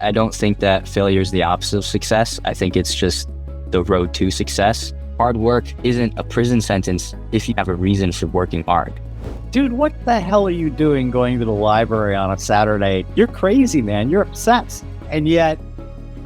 I don't think that failure is the opposite of success. I think it's just the road to success. Hard work isn't a prison sentence if you have a reason for working hard. Dude, what the hell are you doing going to the library on a Saturday? You're crazy, man. You're obsessed. And yet,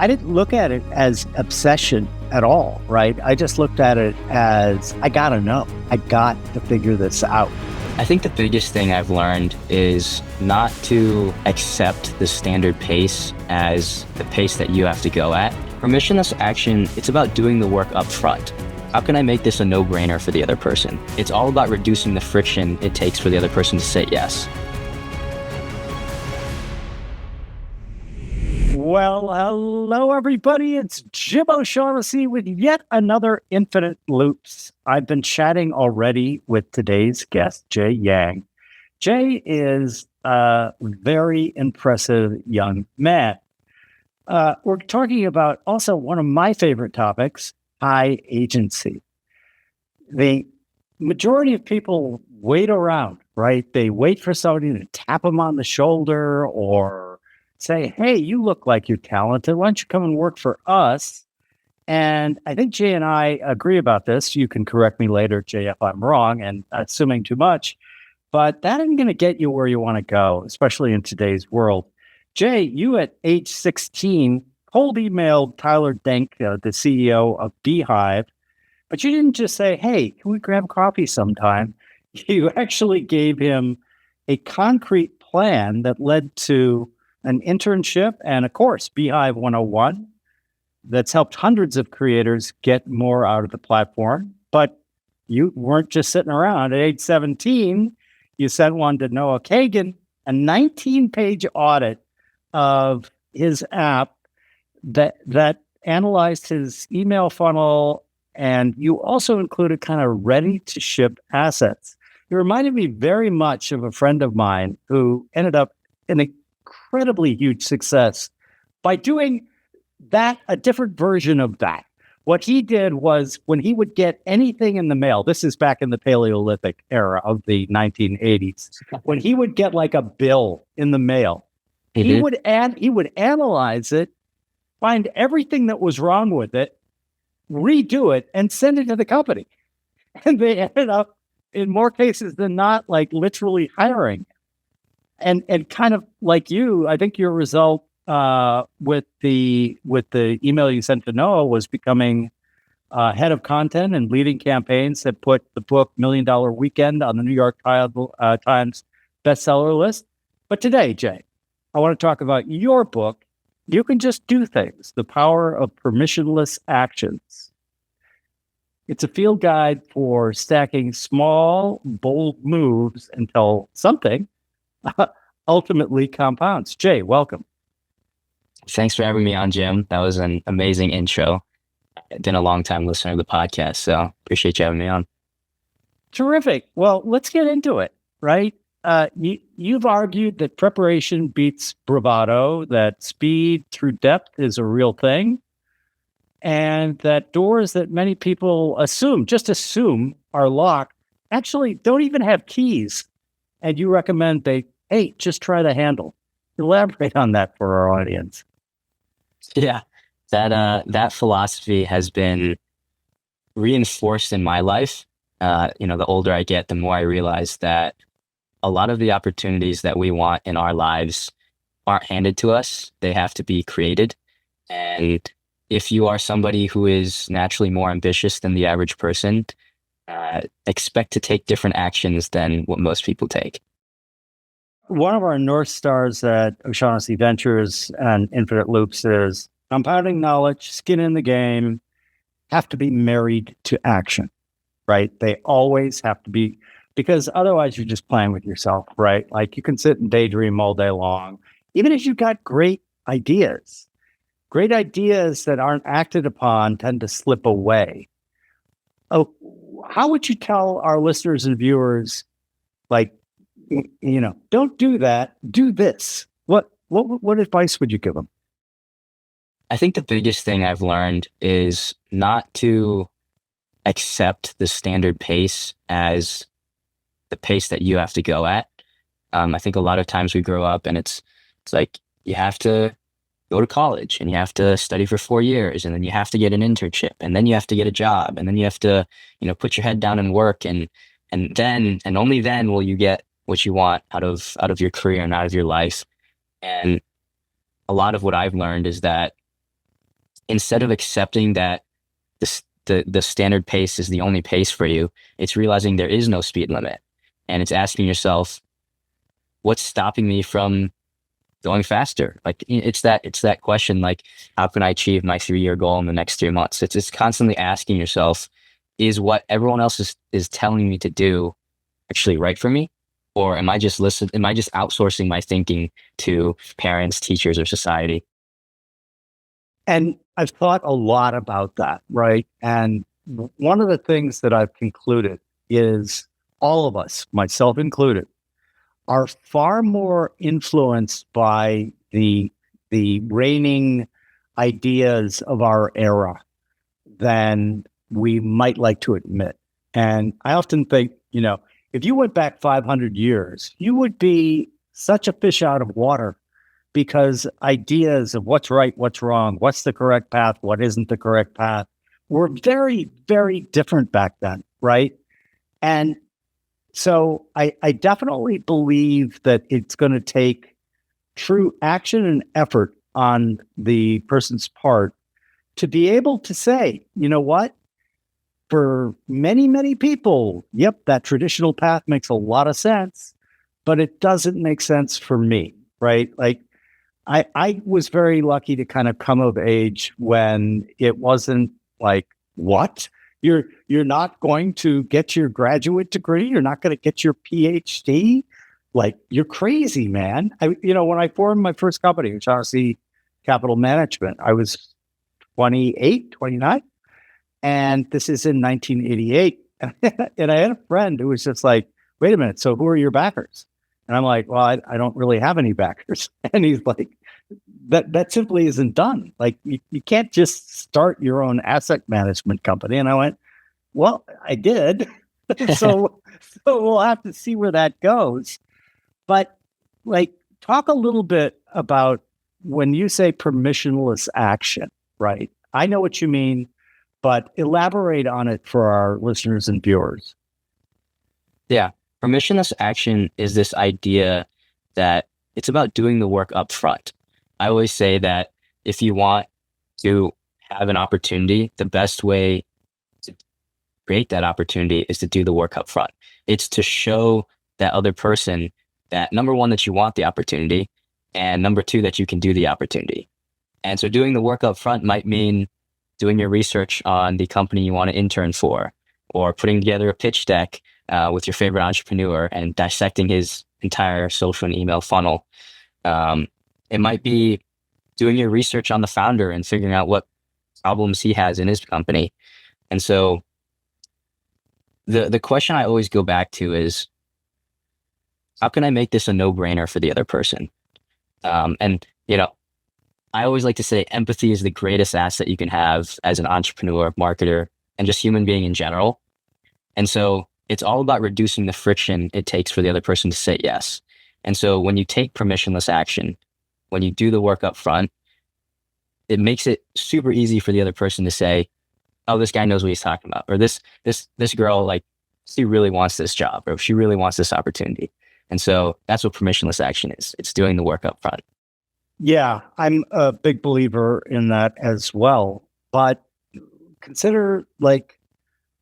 I didn't look at it as obsession at all, right? I just looked at it as, I gotta know. I got to figure this out. I think the biggest thing I've learned is not to accept the standard pace as the pace that you have to go at. Permissionless action, it's about doing the work up front. How can I make this a no-brainer for the other person? It's all about reducing the friction it takes for the other person to say yes. Well, hello, everybody. It's Jim O'Shaughnessy with yet another Infinite Loops. I've been chatting already with today's guest, Jay Yang. Jay is a very impressive young man. We're talking about also one of my favorite topics, high agency. The majority of people wait around, right? They wait for somebody to tap them on the shoulder or say, hey, you look like you're talented. Why don't you come and work for us? And I think Jay and I agree about this. You can correct me later, Jay, if I'm wrong and assuming too much. But that isn't going to get you where you want to go, especially in today's world. Jay, you at age 16 cold emailed Tyler Denk, the CEO of Beehive, but you didn't just say, hey, can we grab coffee sometime? You actually gave him a concrete plan that led to an internship and a course, Beehive 101, that's helped hundreds of creators get more out of the platform. But you weren't just sitting around. At age 17, you sent one to Noah Kagan, a 19-page audit of his app that analyzed his email funnel, and you also included kind of ready-to-ship assets. It reminded me very much of a friend of mine who ended up in an incredibly huge success by doing that, a different version of that. What he did was when he would get anything in the mail, this is back in the Paleolithic era of the 1980s, when he would get like a bill in the mail, he would analyze it, find everything that was wrong with it, redo it, and send it to the company. And they ended up, in more cases than not, like literally hiring. And kind of like you, I think your result with the email you sent to Noah was becoming head of content and leading campaigns that put the book $1 Million Weekend on the New York Times bestseller list. But today, Jay, I want to talk about your book, You Can Just Do Things, The Power of Permissionless Actions. It's a field guide for stacking small, bold moves until something ultimately compounds. Jay, welcome. Thanks for having me on, Jim. That was an amazing intro. I've been a long time listener of the podcast, so appreciate you having me on. Terrific. Well, let's get into it, right? You've argued that preparation beats bravado, that speed through depth is a real thing, and that doors that many people just assume are locked, actually don't even have keys. And you recommend just try the handle. Elaborate on that for our audience. Yeah, that philosophy has been reinforced in my life. The older I get, the more I realize that a lot of the opportunities that we want in our lives aren't handed to us. They have to be created. And if you are somebody who is naturally more ambitious than the average person, expect to take different actions than what most people take. One of our North Stars at O'Shaughnessy Ventures and Infinite Loops is compounding knowledge, skin in the game, have to be married to action, right? They always have to be, because otherwise you're just playing with yourself, right? Like you can sit and daydream all day long, even if you've got great ideas. Great ideas that aren't acted upon tend to slip away. Oh, how would you tell our listeners and viewers, like, don't do that, do this? What advice would you give them? I think the biggest thing I've learned is not to accept the standard pace as the pace that you have to go at. I think a lot of times we grow up and it's like you have to go to college and you have to study for 4 years, and then you have to get an internship, and then you have to get a job, and then you have to, put your head down and work, and then and only then will you get what you want out of your career and out of your life. And a lot of what I've learned is that instead of accepting that the standard pace is the only pace for you, it's realizing there is no speed limit, and it's asking yourself, what's stopping me from going faster? Like it's that question, like, how can I achieve my 3-year goal in the next 3 months? It's constantly asking yourself, is what everyone else is telling me to do actually right for me? Or am I just outsourcing my thinking to parents, teachers, or society? And I've thought a lot about that, right? And one of the things that I've concluded is all of us, myself included, are far more influenced by the reigning ideas of our era than we might like to admit. And I often think, if you went back 500 years, you would be such a fish out of water, because ideas of what's right, what's wrong, what's the correct path, what isn't the correct path, were very, very different back then, right? And so I definitely believe that it's going to take true action and effort on the person's part to be able to say, you know what? For many, many people, yep, that traditional path makes a lot of sense, but it doesn't make sense for me, right? Like I was very lucky to kind of come of age when it wasn't like, what? You're not going to get your graduate degree? You're not going to get your PhD? Like, you're crazy, man. When I formed my first company, O'Shaughnessy Capital Management, I was 28, 29. And this is in 1988. And I had a friend who was just like, wait a minute, so who are your backers? And I'm like, well, I don't really have any backers. And he's like, that simply isn't done. Like, you can't just start your own asset management company. And I went, well, I did. so we'll have to see where that goes. But like, talk a little bit about when you say permissionless action, right? I know what you mean, but elaborate on it for our listeners and viewers. Yeah. Permissionless action is this idea that it's about doing the work up front. I always say that if you want to have an opportunity, the best way to create that opportunity is to do the work up front. It's to show that other person that, number one, that you want the opportunity, and number two, that you can do the opportunity. And so doing the work up front might mean doing your research on the company you want to intern for, or putting together a pitch deck with your favorite entrepreneur and dissecting his entire social and email funnel. It might be doing your research on the founder and figuring out what problems he has in his company. And so the question I always go back to is, how can I make this a no-brainer for the other person? And I always like to say empathy is the greatest asset you can have as an entrepreneur, marketer, and just human being in general. And so it's all about reducing the friction it takes for the other person to say yes. And so when you take permissionless action, when you do the work up front, it makes it super easy for the other person to say, oh, this guy knows what he's talking about. Or this girl, like, she really wants this job, or she really wants this opportunity. And so that's what permissionless action is. It's doing the work up front. Yeah, I'm a big believer in that as well. But consider, like,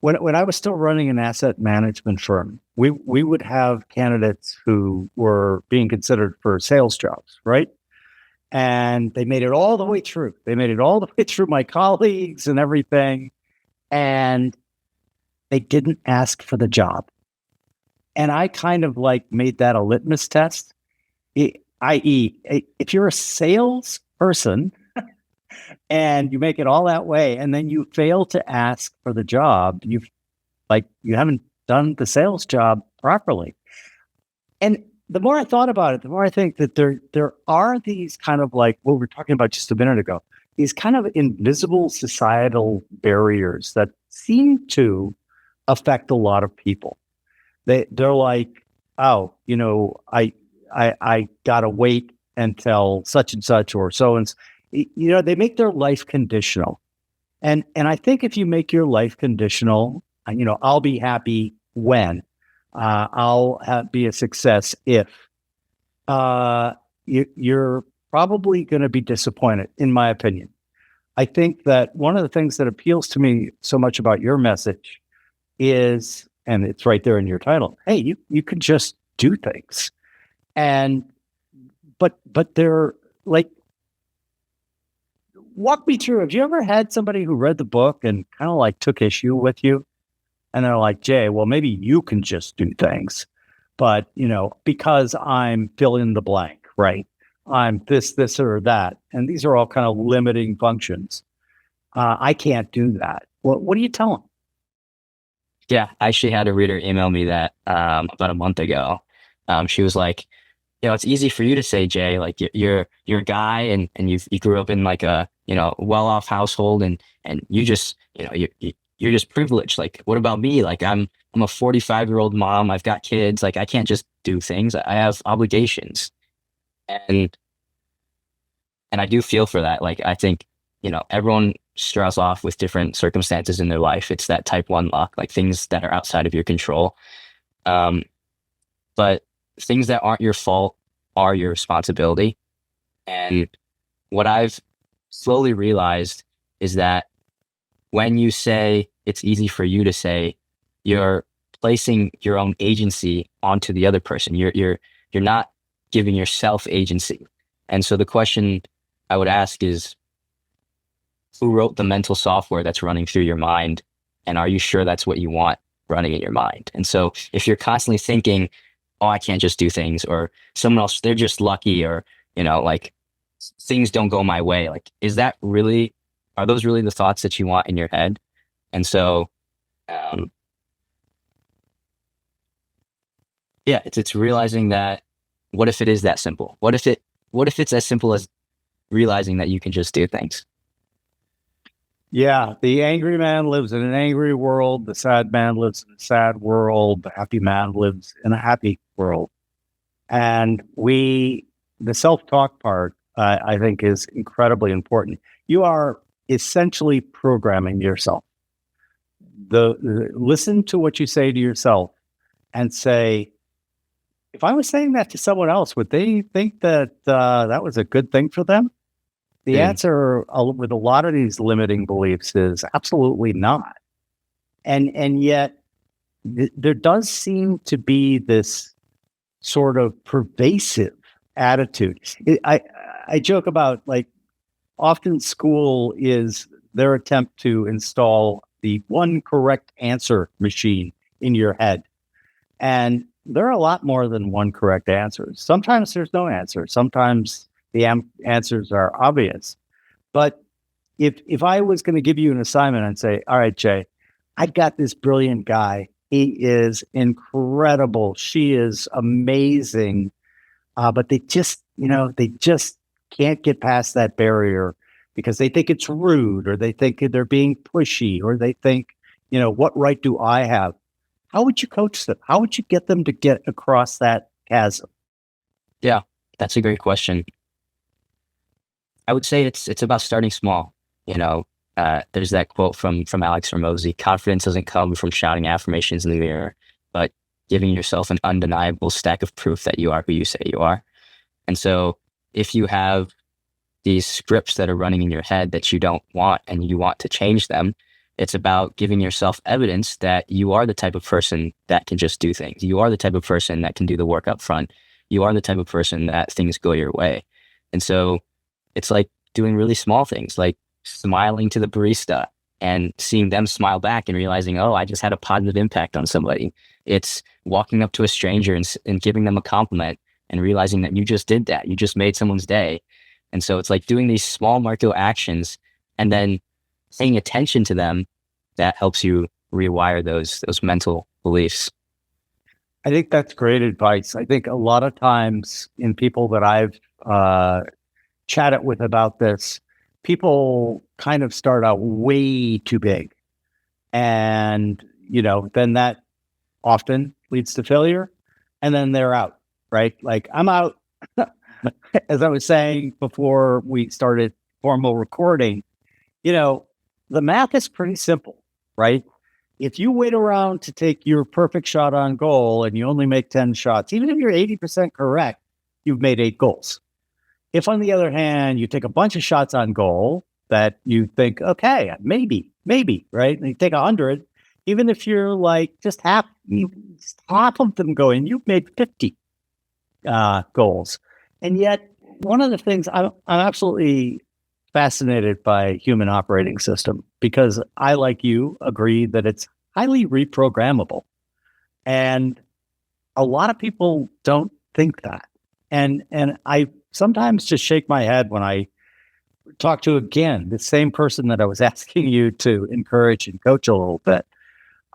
when I was still running an asset management firm, we would have candidates who were being considered for sales jobs, right? And they made it all the way through. They made it all the way through my colleagues and everything. And they didn't ask for the job. And I kind of like made that a litmus test, i.e., if you're a salesperson and you make it all that way, and then you fail to ask for the job, you haven't done the sales job properly. And the more I thought about it, the more I think that there are these kind of, like what we were talking about just a minute ago, these kind of invisible societal barriers that seem to affect a lot of people. They're like, oh, I gotta wait until such and such or so, and They make their life conditional. And I think if you make your life conditional, I'll be happy when, be a success if, you're probably going to be disappointed, in my opinion. I think that one of the things that appeals to me so much about your message is, and it's right there in your title, hey, you can just do things. And but they're like, walk me through. Have you ever had somebody who read the book and kind of like took issue with you? And they're like, Jay, well, maybe you can just do things. But, because I'm fill in the blank, right? I'm this, or that. And these are all kind of limiting functions. I can't do that. Well, what do you tell them? Yeah, I actually had a reader email me that about a month ago. She was like, it's easy for you to say, Jay, like you're a guy and you grew up in like a, well-off household and you just, you're just privileged. Like, what about me? Like I'm a 45-year-old mom. I've got kids. Like I can't just do things. I have obligations. And and I do feel for that. Like I think, everyone starts off with different circumstances in their life. It's that type one luck, like things that are outside of your control. Um, but things that aren't your fault are your responsibility. And what I've slowly realized is that when you say it's easy for you to say, you're placing your own agency onto the other person. You're not giving yourself agency. And so the question I would ask is, who wrote the mental software that's running through your mind? And are you sure that's what you want running in your mind? And so if you're constantly thinking, oh, I can't just do things, or someone else, they're just lucky, or, like things don't go my way. Like, are those really the thoughts that you want in your head? And so, um, yeah, it's realizing that, what if it is that simple? What if it's as simple as realizing that you can just do things? Yeah, the angry man lives in an angry world. The sad man lives in a sad world. The happy man lives in a happy world. And the self-talk part, I think, is incredibly important. You are essentially programming yourself. Listen to what you say to yourself and say, if I was saying that to someone else, would they think that that was a good thing for them? The Mm. answer with a lot of these limiting beliefs is absolutely not. And yet there does seem to be this sort of pervasive attitude. I joke about, like, often school is their attempt to install the one correct answer machine in your head. And there are a lot more than one correct answer. Sometimes there's no answer. Sometimes the answers are obvious. But if I was going to give you an assignment and say, all right, Jay, I got this brilliant guy. He is incredible. She is amazing. But they just can't get past that barrier because they think it's rude, or they think they're being pushy, or they think, what right do I have? How would you coach them? How would you get them to get across that chasm? Yeah, that's a great question. I would say it's about starting small. There's that quote from Alex Ramosi: "Confidence doesn't come from shouting affirmations in the mirror, but giving yourself an undeniable stack of proof that you are who you say you are." And so, if you have these scripts that are running in your head that you don't want and you want to change them, it's about giving yourself evidence that you are the type of person that can just do things. You are the type of person that can do the work up front. You are the type of person that things go your way. And so it's like doing really small things, like smiling to the barista and seeing them smile back and realizing, oh, I just had a positive impact on somebody. It's walking up to a stranger and giving them a compliment and realizing that you just did that. You just made someone's day. And so it's like doing these small micro actions and then paying attention to them that helps you rewire those mental beliefs. I think that's great advice. I think a lot of times in people that I've chatted with about this, people kind of start out way too big. And, then that often leads to failure. And then they're out, right? Like, I'm out. As I was saying before we started formal recording, the math is pretty simple, right? If you wait around to take your perfect shot on goal and you only make 10 shots, even if you're 80% correct, you've made 8 goals. If, on the other hand, you take a bunch of shots on goal that you think, okay, maybe, right? And you take 100, even if you're like just half of them going, you've made 50 goals. And yet, one of the things I'm absolutely fascinated by human operating system, because I, like you, agree that it's highly reprogrammable. And a lot of people don't think that. And I sometimes just shake my head when I talk to, again, the same person that I was asking you to encourage and coach a little bit.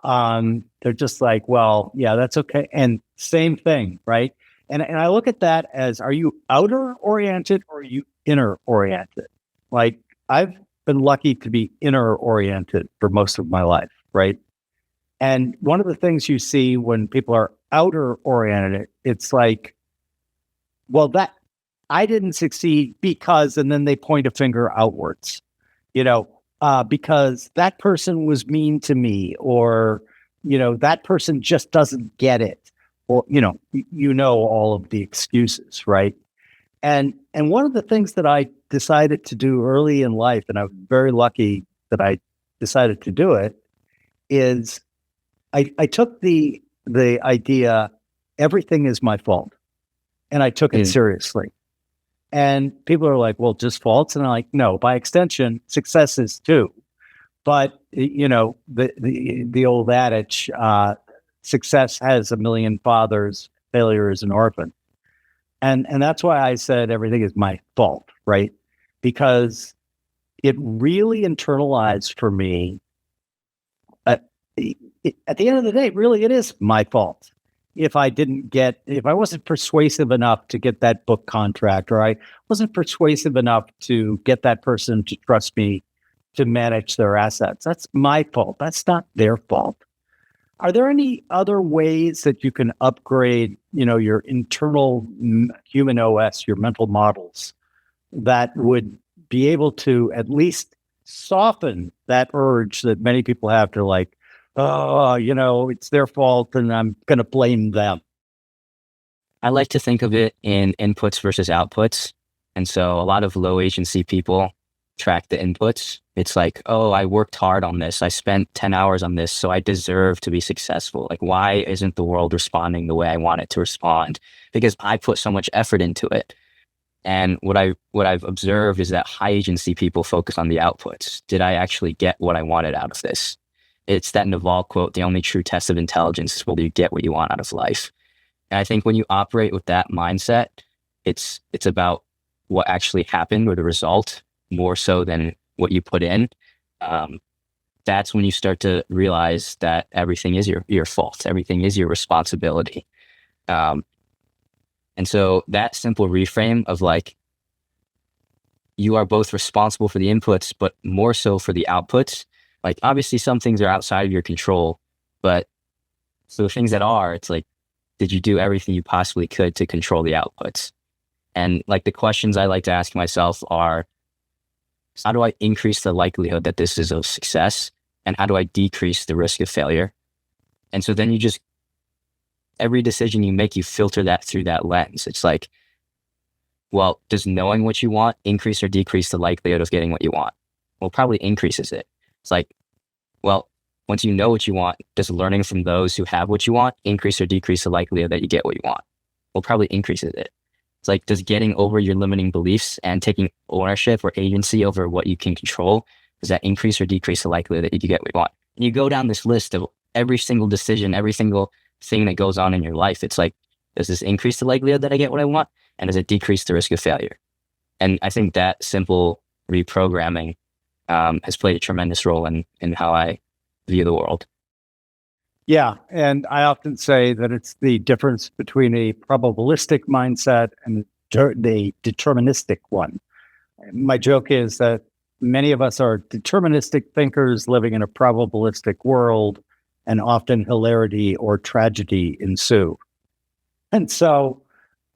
They're just like, well, yeah, that's okay. And same thing, right? And I look at that as, are you outer oriented or are you inner oriented? Like, I've been lucky to be inner oriented for most of my life, right? And one of the things you see when people are outer oriented, it's like, well, that I didn't succeed because, and then they point a finger outwards, because that person was mean to me, or, that person just doesn't get it, or, all of the excuses, right? And one of the things that I decided to do early in life, and I was very lucky that I decided to do it, is I took the idea, everything is my fault, and I took it seriously. And people are like, well, just faults. And I'm like, no, by extension, successes too. But, the old adage, success has a million fathers, failure is an orphan. And that's why I said everything is my fault, right? Because it really internalized for me. At the end of the day, really, it is my fault. If I wasn't persuasive enough to get that book contract, or I wasn't persuasive enough to get that person to trust me to manage their assets, that's my fault. That's not their fault. Are there any other ways that you can upgrade, your internal human OS, your mental models, that would be able to at least soften that urge that many people have to, like, oh, it's their fault and I'm going to blame them? I like to think of it in inputs versus outputs. And so a lot of low agency people track the inputs. It's like, oh, I worked hard on this. I spent 10 hours on this, so I deserve to be successful. Like, why isn't the world responding the way I want it to respond? Because I put so much effort into it. And what I've observed is that high agency people focus on the outputs. Did I actually get what I wanted out of this? It's that Naval quote, the only true test of intelligence is whether you get what you want out of life. And I think when you operate with that mindset, it's about what actually happened, or the result, more so than what you put in. That's when you start to realize that everything is your fault. Everything is your responsibility. And so that simple reframe of, like, you are both responsible for the inputs, but more so for the outputs. Like, obviously some things are outside of your control, but so the things that are, it's like, did you do everything you possibly could to control the outputs? And, like, the questions I like to ask myself are, how do I increase the likelihood that this is a success? And how do I decrease the risk of failure? And so then every decision you make, you filter that through that lens. It's like, well, does knowing what you want increase or decrease the likelihood of getting what you want? Well, probably increases it. It's like, well, once you know what you want, does learning from those who have what you want increase or decrease the likelihood that you get what you want? Well, probably increases it. It's like, does getting over your limiting beliefs and taking ownership or agency over what you can control, does that increase or decrease the likelihood that you get what you want? And you go down this list of every single decision, every single thing that goes on in your life. It's like, does this increase the likelihood that I get what I want? And does it decrease the risk of failure? And I think that simple reprogramming has played a tremendous role in how I view the world. Yeah. And I often say that it's the difference between a probabilistic mindset and the deterministic one. My joke is that many of us are deterministic thinkers living in a probabilistic world, and often hilarity or tragedy ensue. And so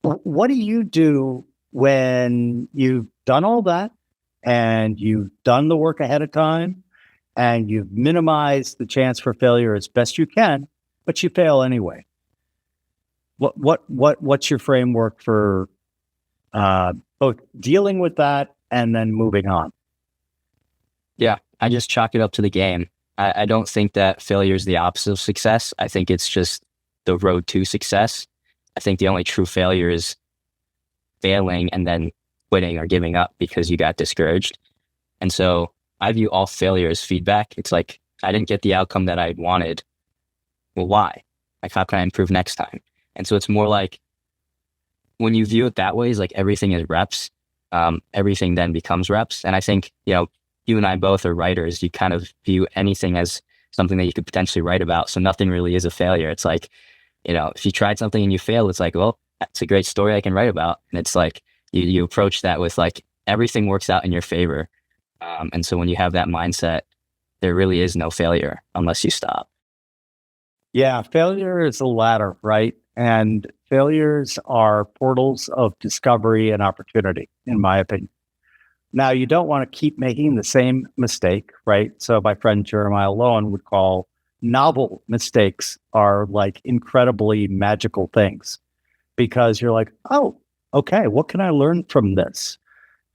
what do you do when you've done all that and you've done the work ahead of time and you've minimized the chance for failure as best you can, but you fail anyway. What's your framework for both dealing with that and then moving on? Yeah, I just chalk it up to the game. I don't think that failure is the opposite of success. I think it's just the road to success. I think the only true failure is failing and then quitting or giving up because you got discouraged. And so I view all failure as feedback. It's like, I didn't get the outcome that I wanted. Well, why? Like, how can I improve next time? And so it's more like, when you view it that way, is like everything is reps. Everything then becomes reps. And I think, you and I both are writers. You kind of view anything as something that you could potentially write about. So nothing really is a failure. It's like, if you tried something and you failed, it's like, well, that's a great story I can write about. And it's like, you approach that with like, everything works out in your favor. And so when you have that mindset, there really is no failure unless you stop. Yeah, failure is a ladder, right? And failures are portals of discovery and opportunity, in my opinion. Now, you don't want to keep making the same mistake, right? So my friend Jeremiah Lowen would call novel mistakes are like incredibly magical things, because you're like, oh, okay, what can I learn from this?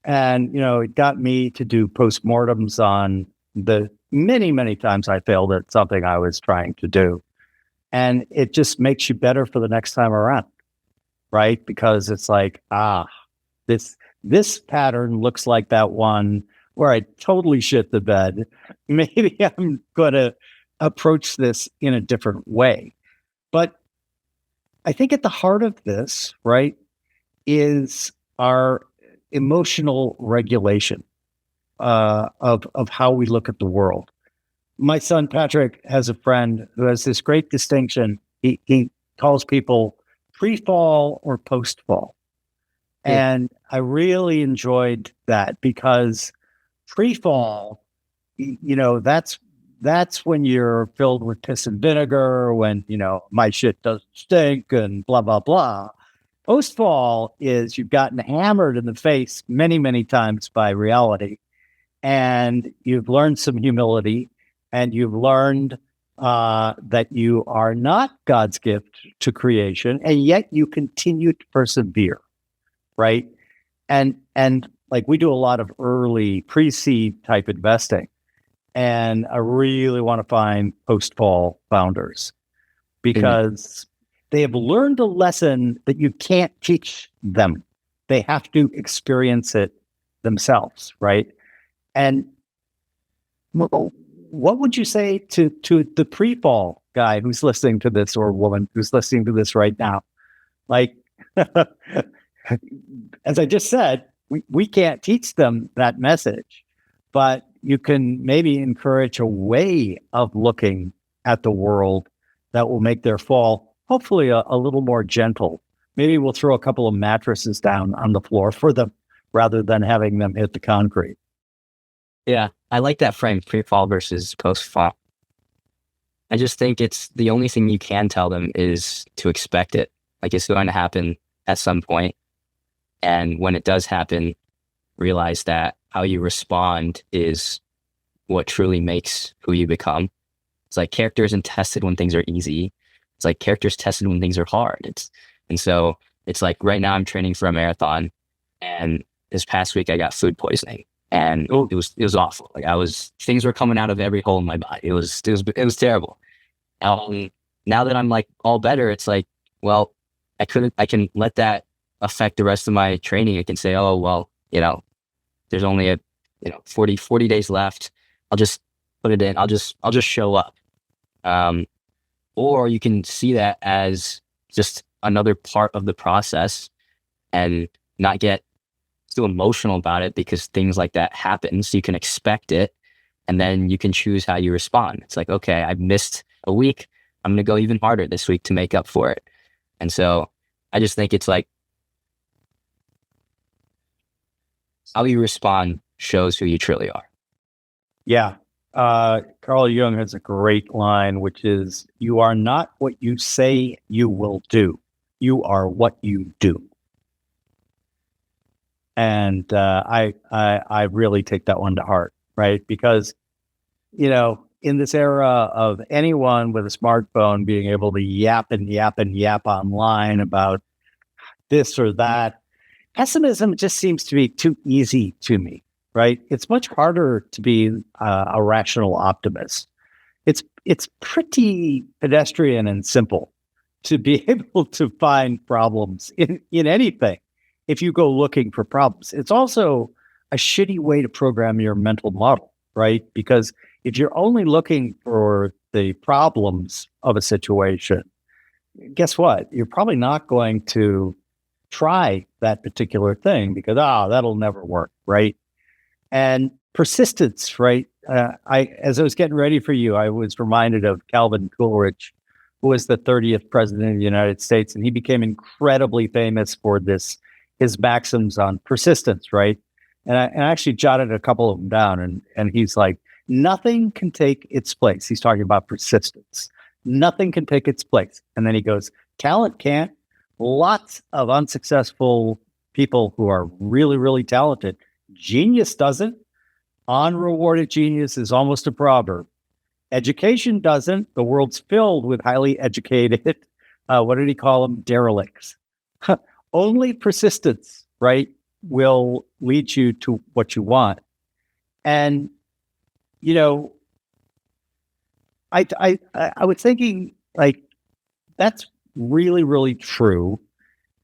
And, it got me to do postmortems on the many, many times I failed at something I was trying to do. And it just makes you better for the next time around, right? Because it's like, this pattern looks like that one where I totally shit the bed. Maybe I'm going to approach this in a different way. But I think at the heart of this, right, is our emotional regulation of how we look at the world. My son Patrick has a friend who has this great distinction. He calls people pre-fall or post-fall. Yeah. And I really enjoyed that, because pre-fall, that's when you're filled with piss and vinegar, when, my shit doesn't stink and blah, blah, blah. Post-fall is you've gotten hammered in the face many, many times by reality, and you've learned some humility, and you've learned that you are not God's gift to creation, and yet you continue to persevere, right? And like, we do a lot of early pre-seed type investing, and I really want to find post-fall founders, because they have learned a lesson that you can't teach them. They have to experience it themselves, right? And what would you say to the pre-fall guy who's listening to this, or woman who's listening to this right now? Like, as I just said, we can't teach them that message, but you can maybe encourage a way of looking at the world that will make their fall hopefully a little more gentle. Maybe we'll throw a couple of mattresses down on the floor for them rather than having them hit the concrete. Yeah, I like that frame, pre-fall versus post-fall. I just think it's the only thing you can tell them is to expect it. Like, it's going to happen at some point. And when it does happen, realize that how you respond is what truly makes who you become. It's like, character isn't tested when things are easy. It's like, character's tested when things are hard. And so it's like, right now I'm training for a marathon, and this past week I got food poisoning, and it was awful. Like, things were coming out of every hole in my body. It was terrible. Now that I'm like all better, it's like, well, I can let that affect the rest of my training. I can say, oh, well, there's only 40 days left. I'll just put it in. I'll just show up. Or you can see that as just another part of the process and not get too emotional about it, because things like that happen. So you can expect it, and then you can choose how you respond. It's like, okay, I've missed a week. I'm going to go even harder this week to make up for it. And so I just think it's like, how you respond shows who you truly are. Yeah. Carl Jung has a great line, which is, you are not what you say you will do. You are what you do. And I really take that one to heart, right? Because, in this era of anyone with a smartphone being able to yap and yap and yap online about this or that, pessimism just seems to be too easy to me, right? It's much harder to be a rational optimist. It's pretty pedestrian and simple to be able to find problems in anything if you go looking for problems. It's also a shitty way to program your mental model, right? Because if you're only looking for the problems of a situation, guess what? You're probably not going to try that particular thing because, that'll never work, right? And persistence, right? As I was getting ready for you, I was reminded of Calvin Coolidge, who was the 30th president of the United States, and he became incredibly famous for his maxims on persistence, right? And I actually jotted a couple of them down, and he's like, nothing can take its place. He's talking about persistence. Nothing can take its place. And then he goes, talent can't. Lots of unsuccessful people who are really, really talented. Genius doesn't. Unrewarded genius is almost a proverb. Education doesn't. The world's filled with highly educated, what did he call them? Derelicts. Only persistence, right, will lead you to what you want. And, I was thinking, like, that's really, really true.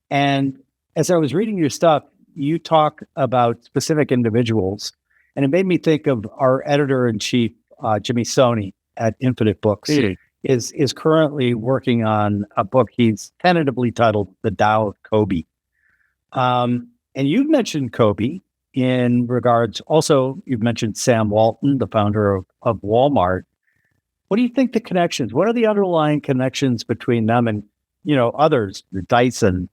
And as I was reading your stuff, you talk about specific individuals, and it made me think of our editor-in-chief, Jimmy Soni at Infinite Books, is currently working on a book he's tentatively titled The Tao of Kobe. And you've mentioned Kobe in regards, also, you've mentioned Sam Walton, the founder of Walmart. What do you think the connections? What are the underlying connections between them and, others, Dyson,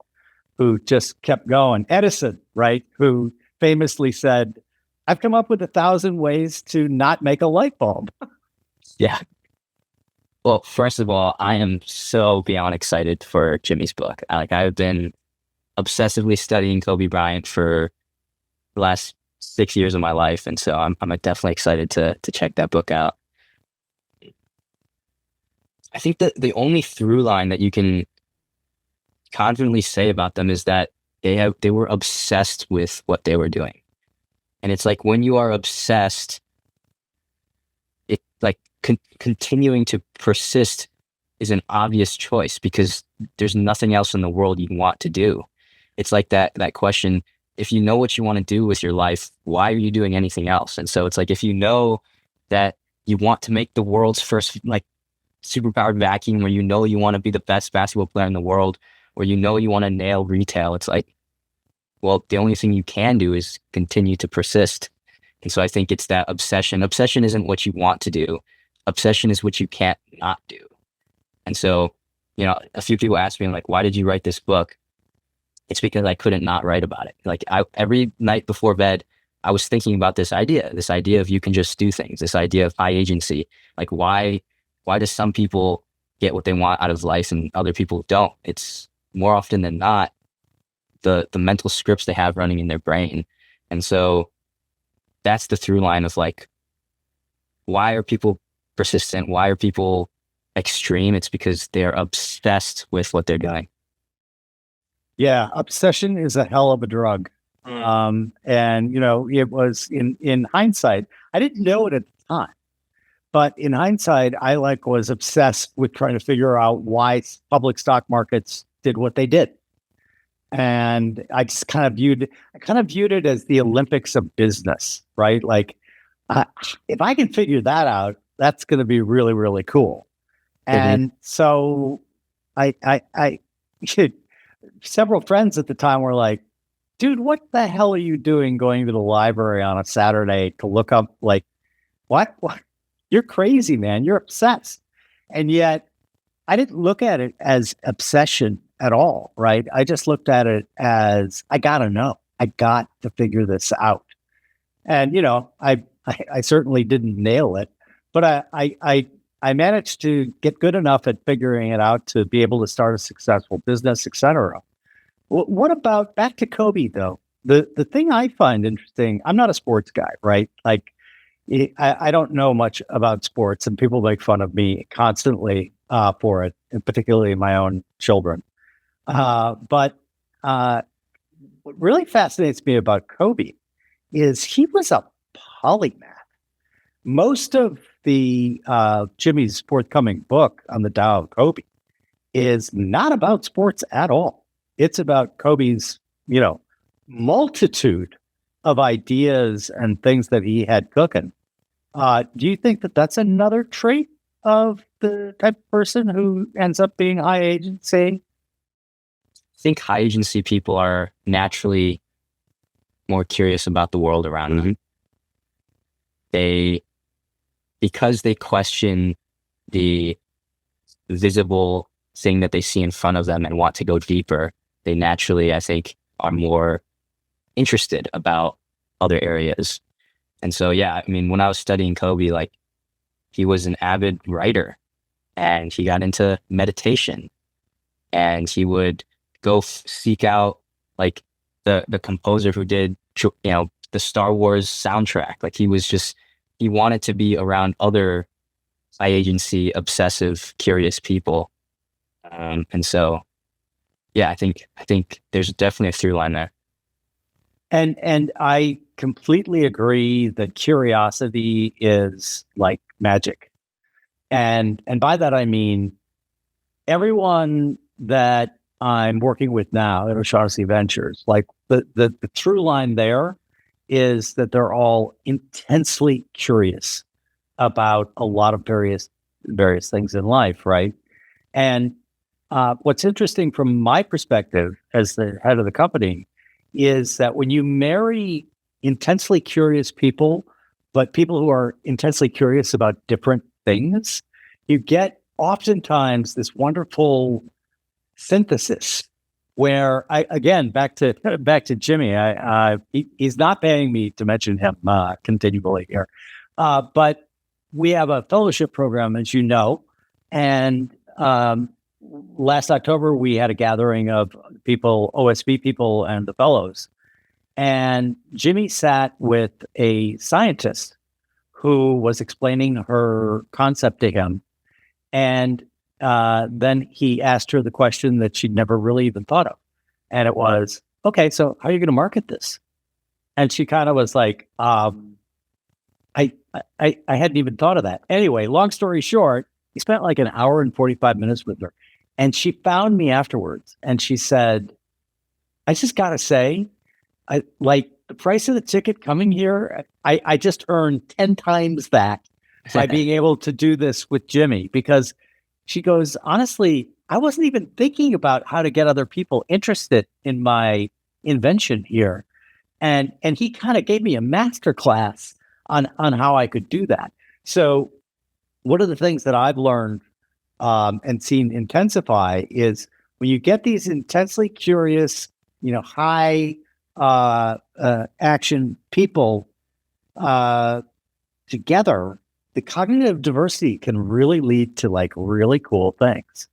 who just kept going, Edison, right, who famously said, I've come up with 1,000 ways to not make a light bulb. Yeah. Well, first of all, I am so beyond excited for Jimmy's book. I've been obsessively studying Kobe Bryant for the last 6 years of my life, and so I'm definitely excited to check that book out. I think that the only through line that you can confidently say about them is that they were obsessed with what they were doing. And it's like when you are obsessed, it like continuing to persist is an obvious choice because there's nothing else in the world you want to do. It's like that question, if you know what you want to do with your life, why are you doing anything else? And so it's like if you know that you want to make the world's first superpowered vacuum, where you want to be the best basketball player in the world, or you want to nail retail, it's like, well, the only thing you can do is continue to persist. And so I think it's that obsession. Obsession isn't what you want to do. Obsession is what you can't not do. And so, a few people ask me, why did you write this book? It's because I couldn't not write about it. Every night before bed, I was thinking about this idea of you can just do things, this idea of high agency. Why do some people get what they want out of life and other people don't? It's more often than not the mental scripts they have running in their brain. And so that's the through line of why are people persistent? Why are people extreme? It's because they're obsessed with what they're doing. Yeah, obsession is a hell of a drug. And it was in hindsight, I didn't know it at the time. But in hindsight, I was obsessed with trying to figure out why public stock markets did what they did. And I just kind of viewed it as the Olympics of business, right? If I can figure that out, that's going to be really, really cool. And so I several friends at the time were like, dude, what the hell are you doing going to the library on a Saturday to look up what? You're crazy, man. You're obsessed. And yet I didn't look at it as obsession at all, right? I just looked at it as, I got to know. I got to figure this out. And, I certainly didn't nail it, but I managed to get good enough at figuring it out to be able to start a successful business, et cetera. What about, back to Kobe though, the thing I find interesting, I'm not a sports guy, right? Like, I don't know much about sports, and people make fun of me constantly for it, and particularly my own children. But what really fascinates me about Kobe is he was a polymath. Most of the Jimmy's forthcoming book on the Tao of Kobe is not about sports at all. It's about Kobe's, multitude of ideas and things that he had cooking. Do you think that that's another trait of the type of person who ends up being high agency? I think high agency people are naturally more curious about the world around them. Because they question the visible thing that they see in front of them and want to go deeper, they naturally, I think, are more interested about other areas. And so, yeah, I mean, when I was studying Kobe, like, he was an avid writer and he got into meditation, and he would go seek out like the composer who did, the Star Wars soundtrack. Like, he wanted to be around other high agency, obsessive, curious people. And so, yeah, I think there's definitely a through line there. And I completely agree that curiosity is like magic. And by that I mean everyone that I'm working with now at O'Shaughnessy Ventures, like the through line there is that they're all intensely curious about a lot of various things in life, right? And what's interesting from my perspective as the head of the company is that when you marry intensely curious people, but people who are intensely curious about different things, you get oftentimes this wonderful synthesis where again, back to Jimmy, he's not paying me to mention him continually here. But we have a fellowship program, as you know, and last October we had a gathering of people, OSB people and the fellows. And Jimmy sat with a scientist who was explaining her concept to him. And then he asked her the question that she'd never really even thought of. And it was, okay, so how are you going to market this? And she kind of was like, I hadn't even thought of that. Anyway, long story short, he spent like an hour and 45 minutes with her. And she found me afterwards and she said, I just got to say, I like the price of the ticket coming here. I just earned 10 times that by being able to do this with Jimmy, because she goes, honestly, I wasn't even thinking about how to get other people interested in my invention here. And he kind of gave me a master class on how I could do that. So one of the things that I've learned and seen intensify is when you get these intensely curious, high action people together, the cognitive diversity can really lead to like really cool things.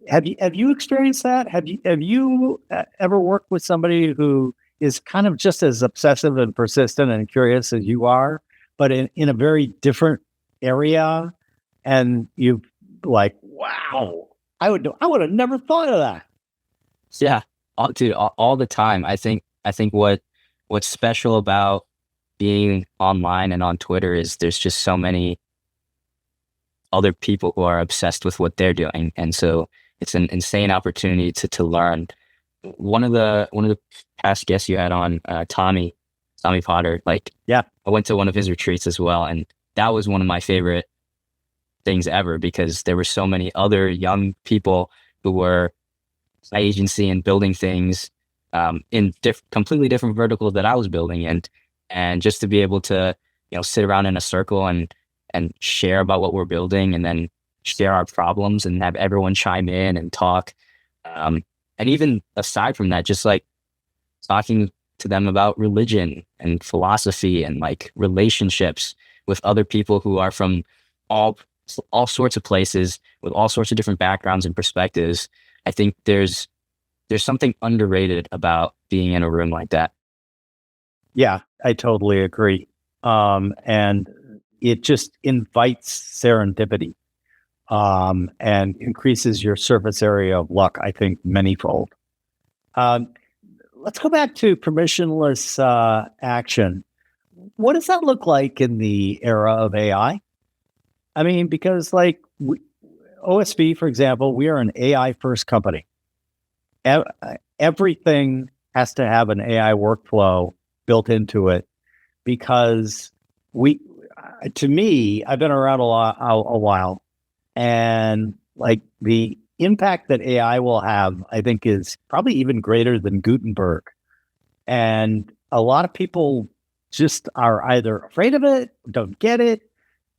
Have you experienced that? Have you ever worked with somebody who is kind of just as obsessive and persistent and curious as you are, but in a very different area? And you like, wow, I would have never thought of that. Yeah, all the time. I think what's special about being online and on Twitter is there's just so many other people who are obsessed with what they're doing, and so it's an insane opportunity to learn. One of the past guests you had on, Tommy Potter, like, yeah, I went to one of his retreats as well, and that was one of my favorite things ever because there were so many other young people who were high agency and building things in completely different verticals that I was building, and just to be able to sit around in a circle and share about what we're building, and then share our problems and have everyone chime in and talk, and even aside from that, just like talking to them about religion and philosophy and like relationships with other people who are from all sorts of places with all sorts of different backgrounds and perspectives. I think there's there's something underrated about being in a room like that. Yeah, I totally agree. And it just invites serendipity, and increases your surface area of luck, I think, manyfold. Um, let's go back to permissionless action. What does that look like in the era of AI? I mean, because OSB, for example, we are an AI first company. Everything has to have an AI workflow built into it because to me, I've been around a while, and like the impact that AI will have, I think, is probably even greater than Gutenberg. And a lot of people just are either afraid of it, don't get it,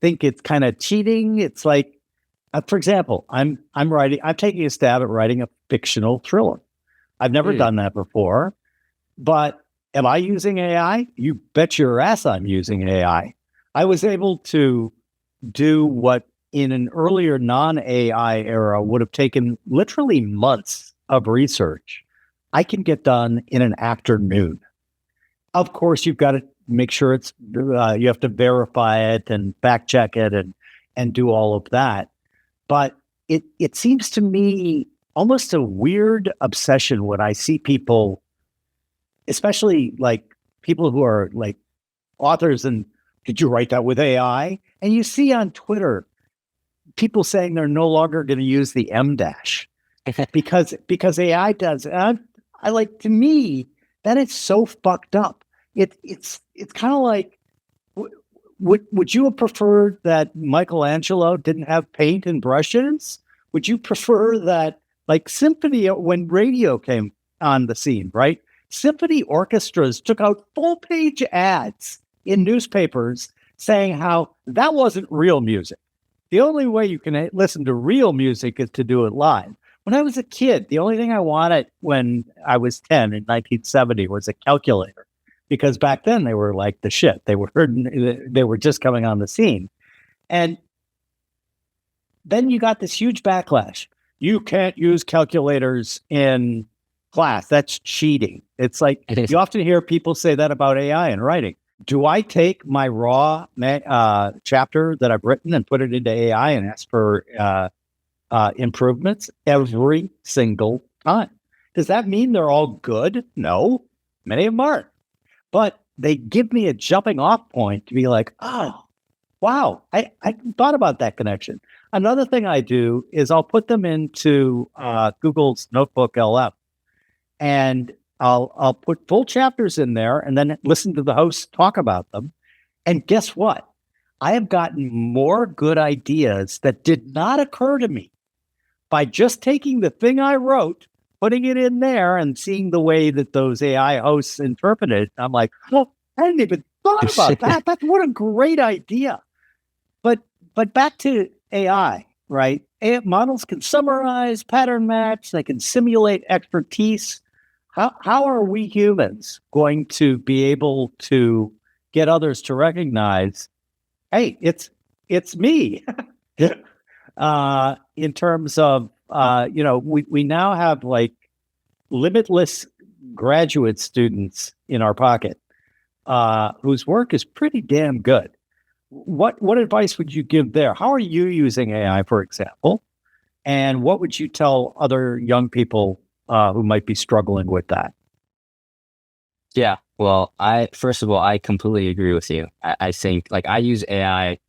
think it's kind of cheating. It's like, for example, I'm taking a stab at writing a fictional thriller. I've never done that before, but am I using AI? You bet your ass I'm using AI. I was able to do what in an earlier non-AI era would have taken literally months of research. I can get done in an afternoon. Of course, you've got to make sure it's, you have to verify it and fact check it and do all of that. But it seems to me almost a weird obsession when I see people, especially like people who are like authors, and did you write that with AI? And you see on Twitter people saying they're no longer going to use the M dash because AI does. I like, to me, that is so fucked up. It's kind of like, would you have preferred that Michelangelo didn't have paint and brushes? Would you prefer that, like, symphony, when radio came on the scene, right? Symphony orchestras took out full page ads in newspapers saying how that wasn't real music. The only way you can listen to real music is to do it live. When I was a kid, the only thing I wanted when I was 10 in 1970 was a calculator, because back then they were like the shit. They were just coming on the scene. And then you got this huge backlash. You can't use calculators in class. That's cheating. It's like, you often hear people say that about AI in writing. Do I take my raw chapter that I've written and put it into AI and ask for improvements every single time? Does that mean they're all good? No, many of them aren't. But they give me a jumping off point to be like, oh, wow, I thought about that connection. Another thing I do is I'll put them into Google's Notebook LM, and I'll put full chapters in there and then listen to the host talk about them. And guess what? I have gotten more good ideas that did not occur to me by just taking the thing I wrote, putting it in there, and seeing the way that those AI hosts interpret it. I'm like, oh, I hadn't even thought about that. That's what a great idea. But back to AI, right? AI models can summarize, pattern match, they can simulate expertise. How are we humans going to be able to get others to recognize, hey, it's me? In terms of, we now have like limitless graduate students in our pocket whose work is pretty damn good. What advice would you give there? How are you using AI, for example? And what would you tell other young people who might be struggling with that? Yeah. Well, first of all, I completely agree with you. I think, like, I use AI.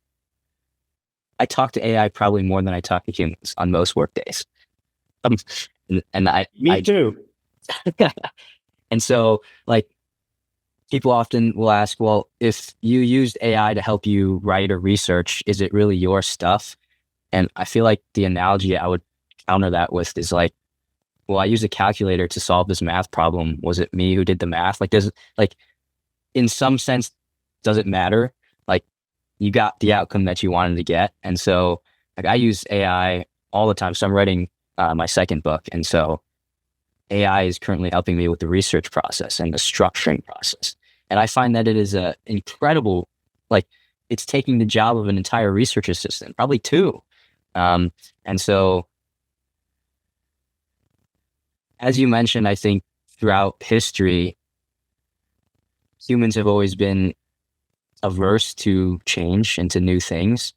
I talk to AI probably more than I talk to humans on most work days. Me too. And so, like, people often will ask, well, if you used AI to help you write or research, is it really your stuff? And I feel like the analogy I would counter that with is like, well, I used a calculator to solve this math problem. Was it me who did the math? Like, in some sense, does it matter? Like, you got the outcome that you wanted to get. And so, like, I use AI all the time. So I'm writing my second book. And so AI is currently helping me with the research process and the structuring process. And I find that it is a incredible, like, it's taking the job of an entire research assistant, probably two. And so as you mentioned, I think throughout history, humans have always been averse to change and to new things.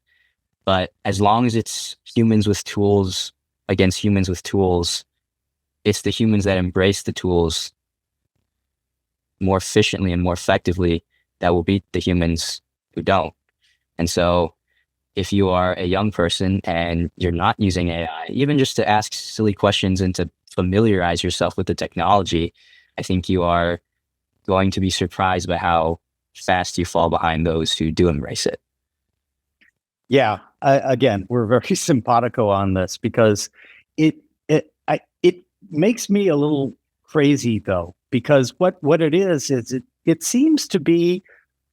But as long as it's humans with tools against humans with tools, it's the humans that embrace the tools more efficiently and more effectively that will beat the humans who don't. And so if you are a young person and you're not using AI, even just to ask silly questions and to familiarize yourself with the technology, I think you are going to be surprised by how fast you fall behind those who do embrace it. Yeah. Again, we're very simpatico on this because it makes me a little crazy though, because what it is it seems to be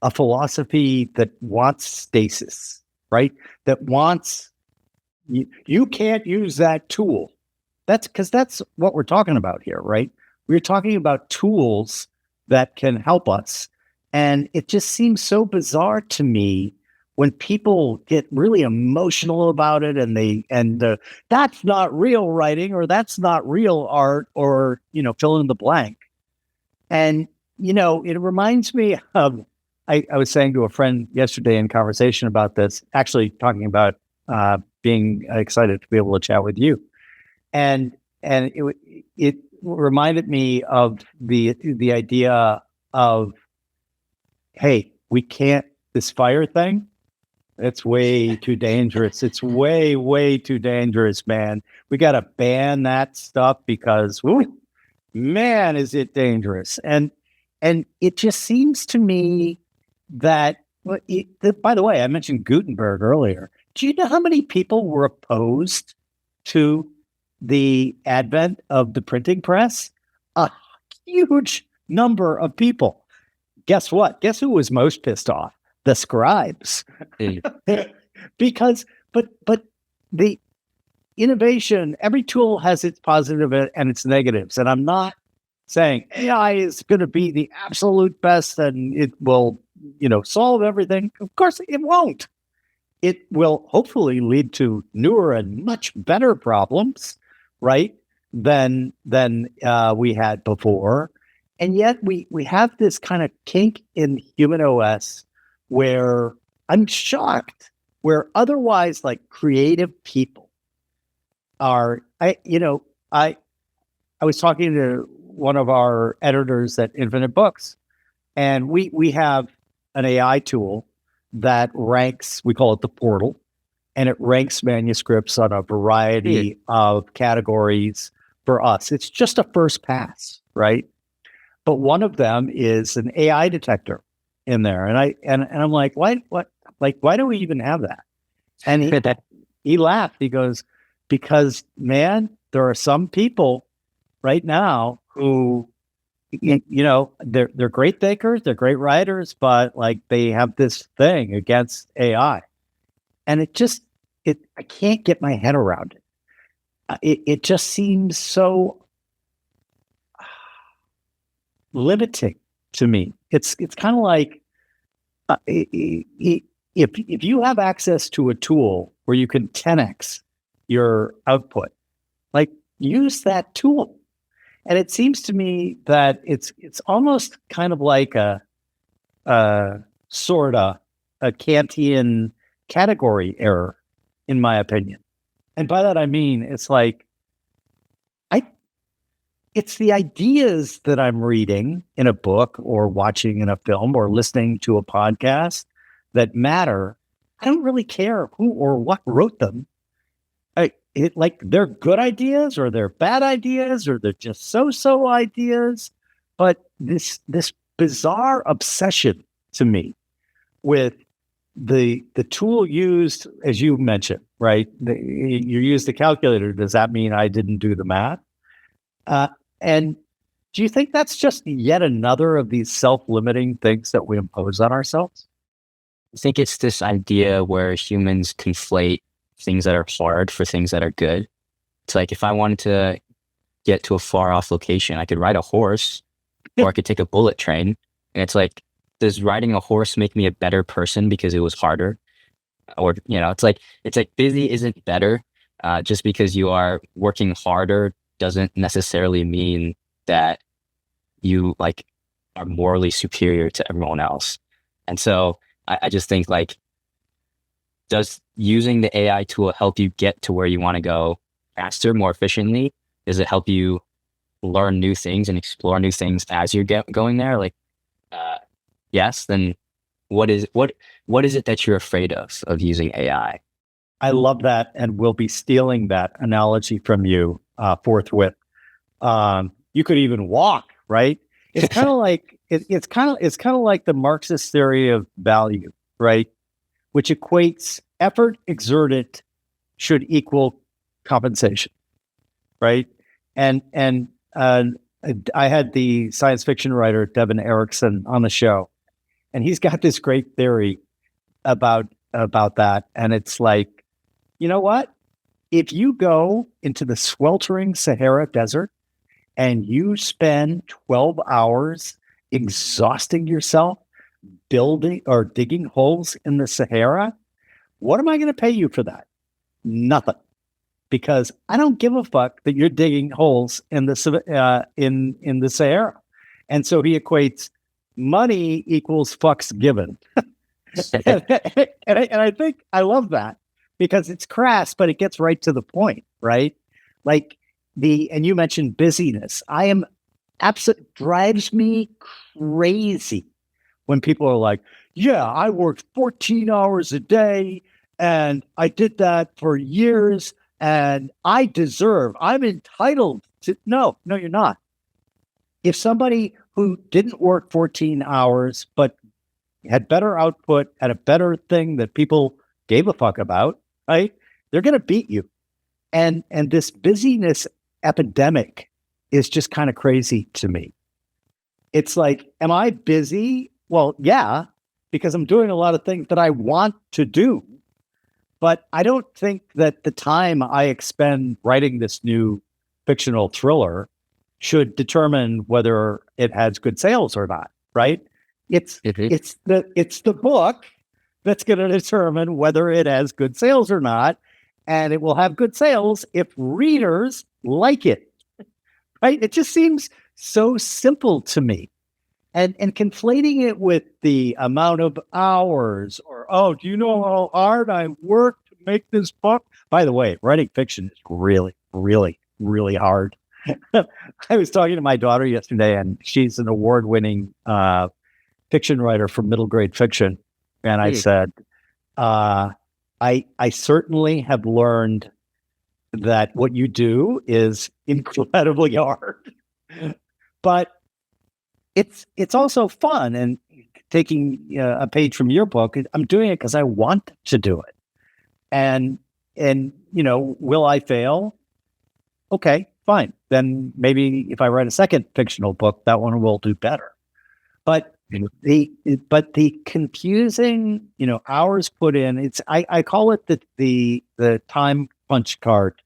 a philosophy that wants stasis, right? That wants you can't use that tool. That's what we're talking about here, right? We're talking about tools that can help us. And it just seems so bizarre to me when people get really emotional about it and that's not real writing or that's not real art or, fill in the blank. And, it reminds me of, I was saying to a friend yesterday in conversation about this, actually talking about being excited to be able to chat with you. And it reminded me of the idea of, hey, we can't, this fire thing, it's way too dangerous. It's way, way too dangerous, man. We got to ban that stuff because, man, is it dangerous. And it just seems to me that, by the way, I mentioned Gutenberg earlier. Do you know how many people were opposed to the advent of the printing press? A huge number of people. Guess what? Guess who was most pissed off? The scribes. Because, but the innovation, every tool has its positive and its negatives. And I'm not saying AI is going to be the absolute best and it will, solve everything. Of course, it won't. It will hopefully lead to newer and much better problems, right? Than we had before. And yet we have this kind of kink in human OS where I'm shocked where otherwise like creative people are, I was talking to one of our editors at Infinite Books, and we have an AI tool that ranks, we call it the portal, and it ranks manuscripts on a variety of categories for us. It's just a first pass, right? But one of them is an AI detector in there. And I'm like, why do we even have that? And he laughed. He goes, because man, there are some people right now who, they're great thinkers, they're great writers, but like they have this thing against AI. And I can't get my head around it. It just seems so limiting to me. It's kind of like if you have access to a tool where you can 10x your output, like use that tool. And it seems to me that it's almost kind of like a Kantian category error, in my opinion. And by that I mean it's like it's the ideas that I'm reading in a book or watching in a film or listening to a podcast that matter. I don't really care who or what wrote them. They're good ideas or they're bad ideas or they're just so ideas. But this bizarre obsession to me with the tool used, as you mentioned, right? You use the calculator. Does that mean I didn't do the math? And do you think that's just yet another of these self-limiting things that we impose on ourselves? I think it's this idea where humans conflate things that are hard for things that are good. It's like if I wanted to get to a far off location, I could ride a horse or I could take a bullet train. And it's like, does riding a horse make me a better person because it was harder? Or, it's like busy isn't better just because you are working harder doesn't necessarily mean that you like are morally superior to everyone else. And so I just think like, does using the AI tool help you get to where you want to go faster, more efficiently? Does it help you learn new things and explore new things as you're going there? Like, yes, then what is it that you're afraid of using AI? I love that, and we'll be stealing that analogy from you forthwith. You could even walk, right? It's kind of like it's kind of like the Marxist theory of value, right? Which equates effort exerted should equal compensation, right? And I had the science fiction writer Devin Erickson on the show, and he's got this great theory about that, and it's like, you know what? If you go into the sweltering Sahara Desert and you spend 12 hours exhausting yourself building or digging holes in the Sahara, what am I going to pay you for that? Nothing. Because I don't give a fuck that you're digging holes in the in the Sahara. And so he equates money equals fucks given. and I think I love that because it's crass, but it gets right to the point, right? Like and you mentioned busyness. I am drives me crazy when people are like, yeah, I worked 14 hours a day and I did that for years and I'm entitled to, no, you're not. If somebody who didn't work 14 hours, but had better output, had a better thing that people gave a fuck about, right? They're going to beat you. And this busyness epidemic is just kind of crazy to me. It's like, am I busy? Well, yeah, because I'm doing a lot of things that I want to do. But I don't think that the time I expend writing this new fictional thriller should determine whether it has good sales or not, right? It's the book that's going to determine whether it has good sales or not, and it will have good sales if readers like it, right? It just seems so simple to me. And conflating it with the amount of hours or, oh, do you know how hard I worked to make this book? By the way, writing fiction is really, really, really hard. I was talking to my daughter yesterday, and she's an award-winning fiction writer for middle grade fiction. And I said, I certainly have learned that what you do is incredibly hard, but it's also fun. And taking a page from your book, I'm doing it because I want to do it. And will I fail? Okay, fine. Then maybe if I write a second fictional book, that one will do better. But the confusing, hours put in, I call it the time punch card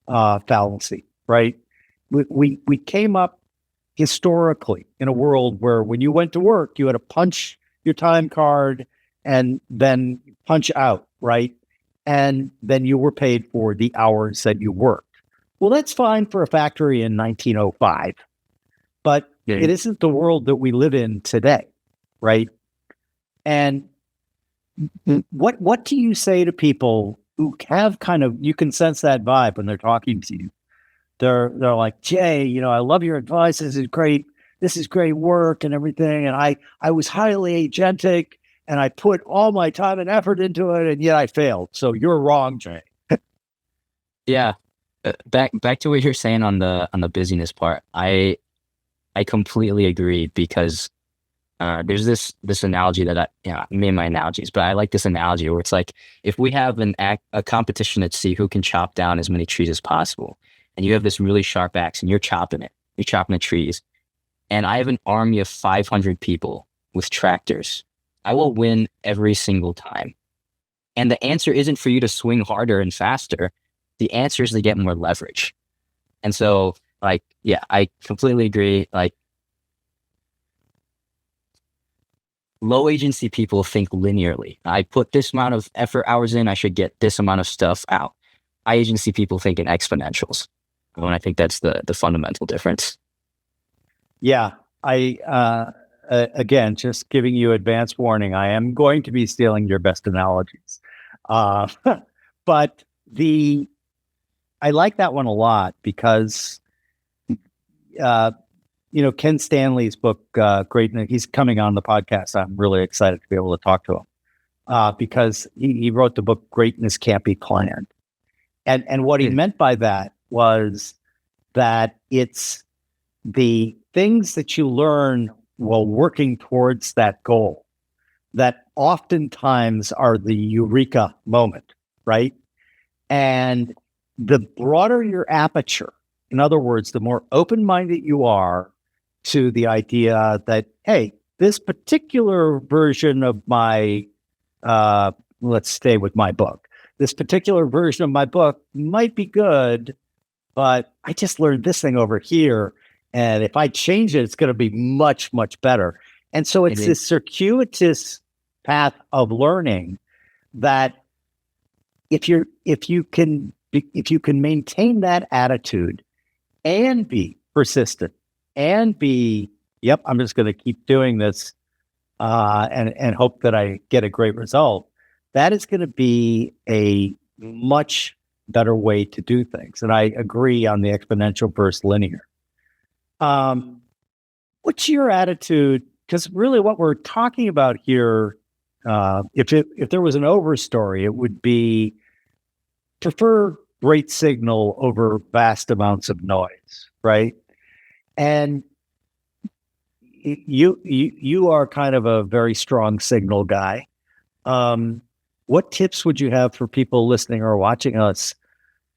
fallacy, right? We came up historically in a world where when you went to work, you had to punch your time card and then punch out, right? And then you were paid for the hours that you worked. Well, that's fine for a factory in 1905, but it isn't the world that we live in today, right? And what do you say to people who have you can sense that vibe when they're talking to you? They're like, Jay, I love your advice. This is great. This is great work and everything. And I was highly agentic and I put all my time and effort into it, and yet I failed. So you're wrong, Jay. Yeah. Back to what you're saying on the busyness part. I completely agree because there's this analogy that I made my analogies, but I like this analogy where it's like, if we have a competition at sea who can chop down as many trees as possible, and you have this really sharp axe and you're chopping the trees, and I have an army of 500 people with tractors, I will win every single time. And the answer isn't for you to swing harder and faster. The answer is to get more leverage. And so, I completely agree. Like, low agency people think linearly. I put this amount of effort hours in, I should get this amount of stuff out. High agency people think in exponentials. And I think that's the fundamental difference. Yeah, again, just giving you advance warning, I am going to be stealing your best analogies. Uh, but I like that one a lot because, uh, Ken Stanley's book, Greatness, he's coming on the podcast. I'm really excited to be able to talk to him because he wrote the book, Greatness Can't Be Planned. And what he meant by that was that it's the things that you learn while working towards that goal that oftentimes are the eureka moment, right? And the broader your aperture, in other words, the more open-minded you are to the idea that, hey, this particular version of my, let's stay with my book, this particular version of my book might be good, but I just learned this thing over here. And if I change it, it's going to be much, much better. And so it's this circuitous path of learning that if you can maintain that attitude and be persistent and be, yep, I'm just going to keep doing this and hope that I get a great result, that is going to be a much better way to do things. And I agree on the exponential versus linear. What's your attitude? Because really what we're talking about here, if there was an overstory, it would be prefer great signal over vast amounts of noise, right? And you are kind of a very strong signal guy. What tips would you have for people listening or watching us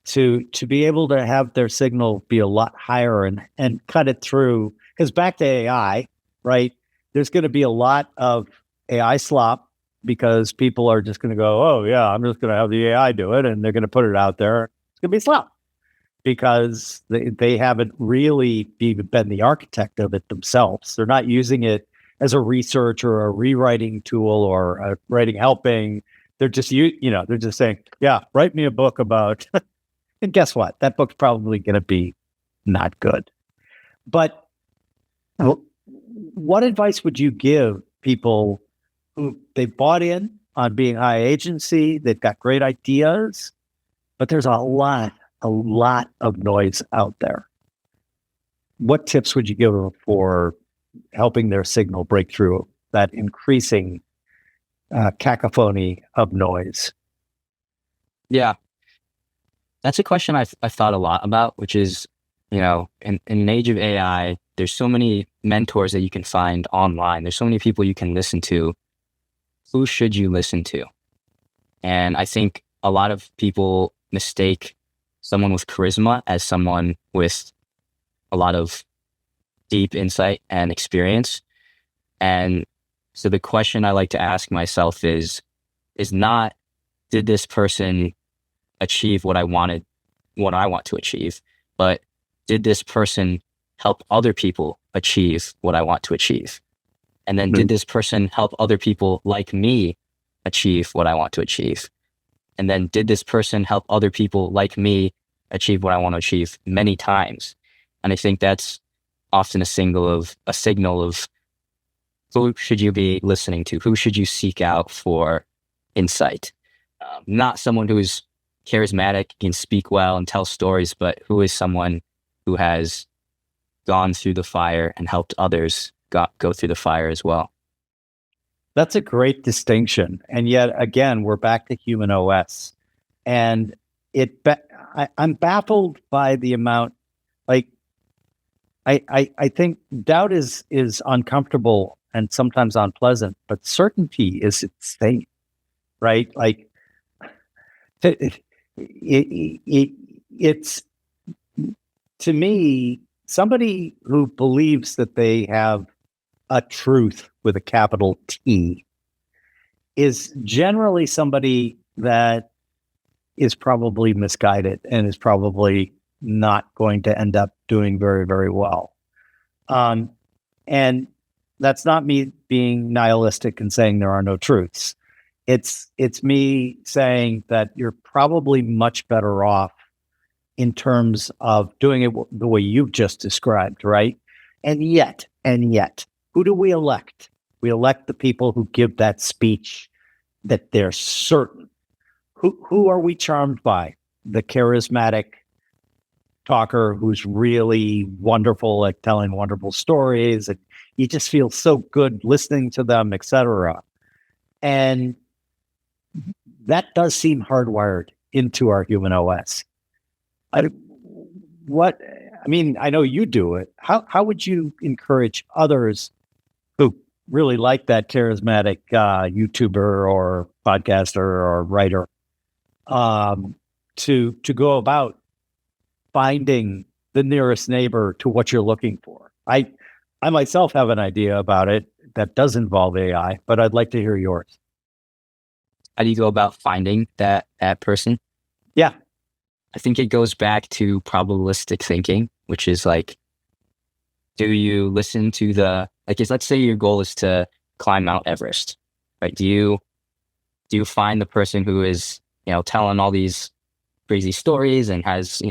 to be able to have their signal be a lot higher and cut it through? Because back to AI, right? There's going to be a lot of AI slop because people are just going to go, oh yeah, I'm just going to have the AI do it, and they're going to put it out there. It's going to be slop because they haven't really been the architect of it themselves. They're not using it as a research or a rewriting tool or a writing helping. They're just they're just saying, yeah, write me a book about. And guess what? That book's probably going to be not good. But what advice would you give people who they bought in on being high agency? They've got great ideas, but there's a lot of noise out there. What tips would you give them for helping their signal break through that increasing cacophony of noise? Yeah. That's a question I've thought a lot about, which is, in an age of AI, there's so many mentors that you can find online. There's so many people you can listen to. Who should you listen to? And I think a lot of people mistake someone with charisma as someone with a lot of deep insight and experience. And so the question I like to ask myself is not, did this person achieve what I want to achieve, but did this person help other people achieve what I want to achieve? And then did this person help other people like me achieve what I want to achieve? And then did this person help other people like me achieve what I want to achieve many times? And I think that's often a signal of who should you be listening to? Who should you seek out for insight? Not someone who is charismatic, can speak well and tell stories, but who is someone who has gone through the fire and helped others go through the fire as well. That's a great distinction. And yet again, we're back to human OS. And I'm baffled by the amount, like, I think doubt is uncomfortable and sometimes unpleasant, but certainty is insane, right? Like, it's to me, somebody who believes that they have a truth with a capital T is generally somebody that is probably misguided and is probably not going to end up doing very, very well. And that's not me being nihilistic and saying there are no truths. It's me saying that you're probably much better off in terms of doing it the way you've just described, right? And yet, who do we elect? We elect the people who give that speech that they're certain. Who are we charmed by? The charismatic talker who's really wonderful at telling wonderful stories, and you just feel so good listening to them, etc. And that does seem hardwired into our human OS. I mean, I know you do it. How would you encourage others who really like that charismatic YouTuber or podcaster or writer to go about finding the nearest neighbor to what you're looking for? I myself have an idea about it that does involve AI, but I'd like to hear yours. How do you go about finding that person? Yeah. I think it goes back to probabilistic thinking, which is like, do you listen to let's say your goal is to climb Mount Everest, right? Do you find the person who is, telling all these crazy stories and has,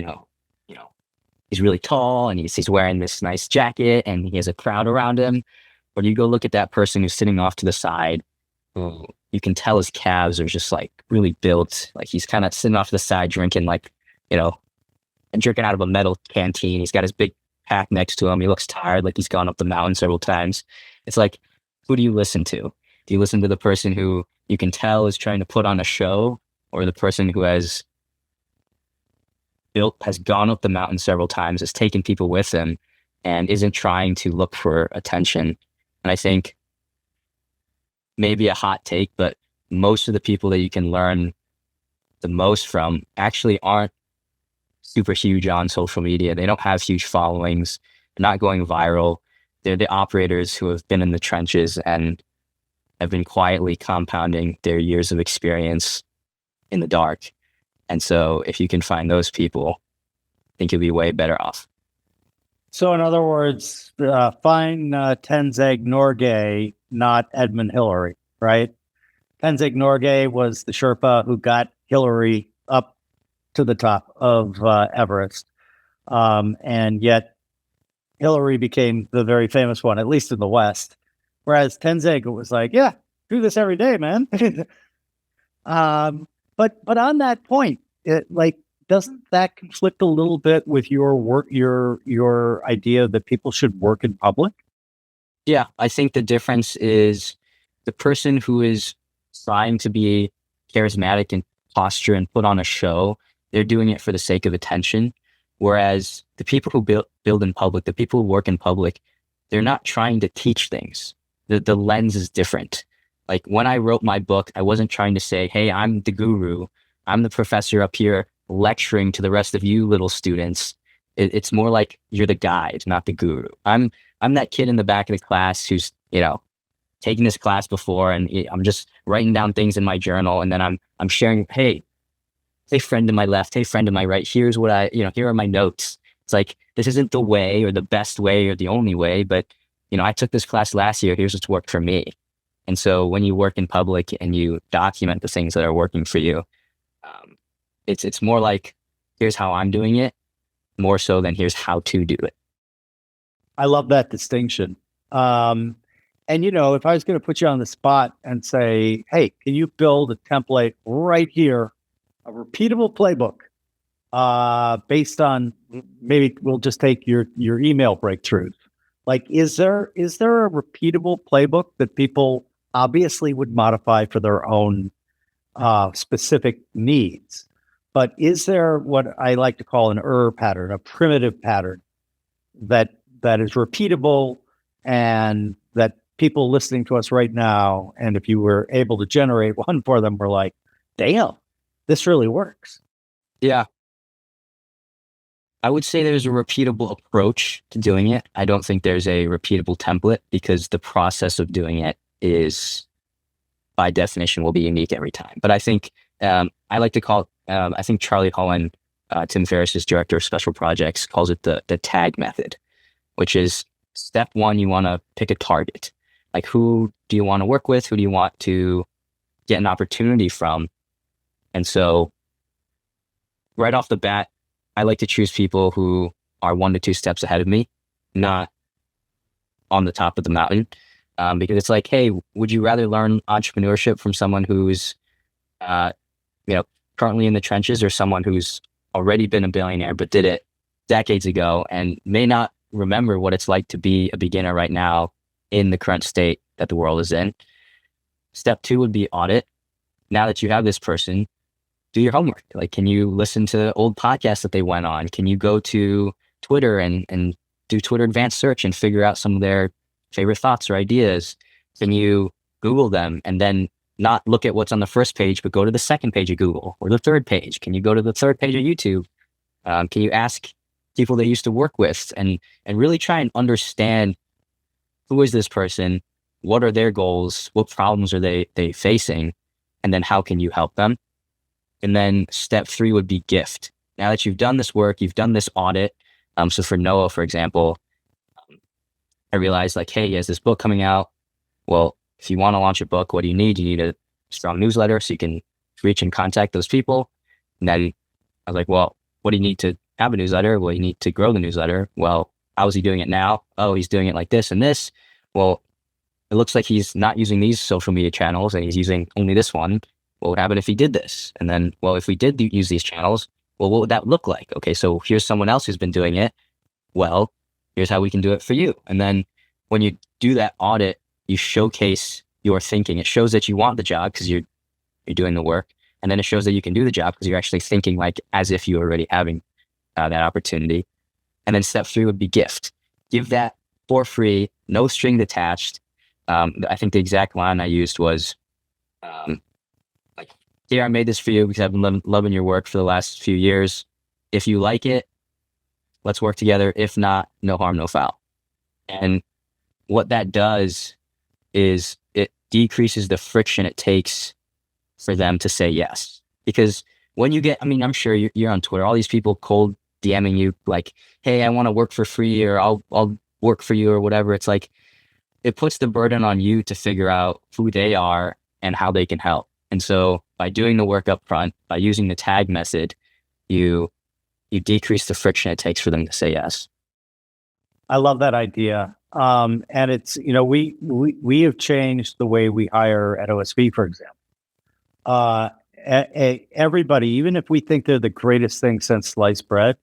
he's really tall and he's wearing this nice jacket and he has a crowd around him? Or do you go look at that person who's sitting off to the side, who you can tell his calves are just like really built, like he's kind of sitting off to the side drinking and drinking out of a metal canteen. He's got his big pack next to him. He looks tired, like he's gone up the mountain several times. It's like, who do you listen to? Do you listen to the person who you can tell is trying to put on a show, or the person who has gone up the mountain several times, has taken people with him, and isn't trying to look for attention? And I think, maybe a hot take, but most of the people that you can learn the most from actually aren't super huge on social media. They don't have huge followings. They're not going viral. They're the operators who have been in the trenches and have been quietly compounding their years of experience in the dark. And so if you can find those people, I think you'll be way better off. So in other words, find Tenzing Norgay, not Edmund Hillary, right? Tenzing Norgay was the Sherpa who got Hillary up to the top of Everest. And yet Hillary became the very famous one, at least in the West. Whereas Tenzing was like, yeah, do this every day, man. But on that point, doesn't that conflict a little bit with your work, your idea that people should work in public? Yeah, I think the difference is the person who is trying to be charismatic and posture and put on a show, they're doing it for the sake of attention. Whereas the people who build in public, the people who work in public, they're not trying to teach things. The lens is different. Like when I wrote my book, I wasn't trying to say, hey, I'm the guru. I'm the professor up here lecturing to the rest of you little students. It's more like you're the guide, not the guru. I'm that kid in the back of the class who's, taking this class before, and I'm just writing down things in my journal, and then I'm sharing, hey, friend to my left, hey, friend to my right, here's what here are my notes. It's like, this isn't the way or the best way or the only way, but I took this class last year, here's what's worked for me. And so when you work in public and you document the things that are working for you, it's more like, here's how I'm doing it, more so than here's how to do it. I love that distinction. And, if I was going to put you on the spot and say, hey, can you build a template right here, a repeatable playbook based on, maybe we'll just take your email breakthroughs. Like, is there a repeatable playbook that people obviously would modify for their own specific needs? But is there what I like to call an pattern, a primitive pattern that is repeatable and that people listening to us right now, and if you were able to generate one for them, we're like, damn, this really works? Yeah. I would say there's a repeatable approach to doing it. I don't think there's a repeatable template, because the process of doing it is, by definition, will be unique every time. But I think I like to call, I think Charlie Holland, Tim Ferriss's director of special projects, calls it the tag method, which is step one, you want to pick a target. Like, who do you want to work with? Who do you want to get an opportunity from? And so right off the bat, I like to choose people who are 1 to 2 steps ahead of me, not on the top of the mountain. Because it's like, hey, would you rather learn entrepreneurship from someone who's, uh, you know, currently in the trenches, or someone who's already been a billionaire but did it decades ago and may not remember what it's like to be a beginner right now in the current state that the world is in? Step 2 would be audit. Now that you have this person, do your homework. Like, can you listen to old podcasts that they went on? Can you go to Twitter and do Twitter advanced search and figure out some of their favorite thoughts or ideas? Can you Google them and then not look at what's on the first page, but go to the second page of Google or the third page? Can you go to the third page of YouTube? Can you ask people they used to work with and really try and understand, who is this person? What are their goals? What problems are they facing? And then how can you help them? And then step 3 would be gift. Now that you've done this work, you've done this audit. So for Noah, for example, I realized like, hey, he has this book coming out. Well, if you want to launch a book, what do you need? You need a strong newsletter so you can reach and contact those people. And then I was like, well, what do you need to have a newsletter? Well, you need to grow the newsletter. Well, how is he doing it now? Oh, he's doing it like this and this. Well, it looks like he's not using these social media channels and he's using only this one. What would happen if he did this? And then, well, if we did use these channels, well, what would that look like? Okay, so here's someone else who's been doing it. Well, here's how we can do it for you. And then when you do that audit, you showcase your thinking. It shows that you want the job because you're doing the work. And then it shows that you can do the job because you're actually thinking like as if you were already having that opportunity. And then step 3 would be gift. Give that for free, no string attached. I think the exact line I used was, like, here, I made this for you because I've been loving your work for the last few years. If you like it, let's work together. If not, no harm, no foul. And what that does is it decreases the friction it takes for them to say yes. Because when you get, I mean, I'm sure you're on Twitter, all these people cold DMing you like, hey, I want to work for free, or I'll work for you or whatever. It's like, it puts the burden on you to figure out who they are and how they can help. And so by doing the work up front, by using the tag method, you decrease the friction it takes for them to say yes. I love that idea. And it's, we have changed the way we hire at OSV, for example. Everybody, even if we think they're the greatest thing since sliced bread,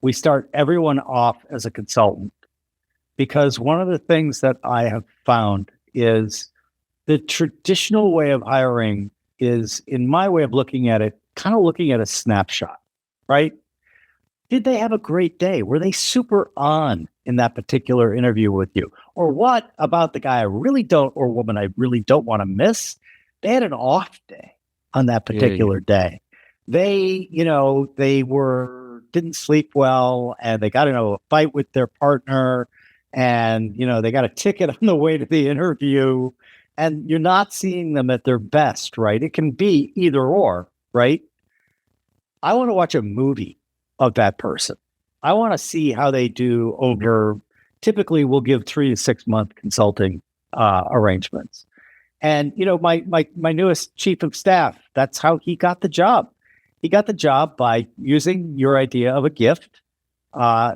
we start everyone off as a consultant. Because one of the things that I have found is the traditional way of hiring is, in my way of looking at it, kind of looking at a snapshot, right? Did they have a great day? Were they super on in that particular interview with you? Or what about the guy I really don't, or woman I really don't want to miss? They had an off day on that particular day. They, didn't sleep well, and they got into a fight with their partner, and, they got a ticket on the way to the interview, and you're not seeing them at their best, right? It can be either or, right? I want to watch a movie of that person. I want to see how they do over, typically we'll give 3 to 6 month consulting arrangements. And, my newest chief of staff, that's how he got the job. He got the job by using your idea of a gift,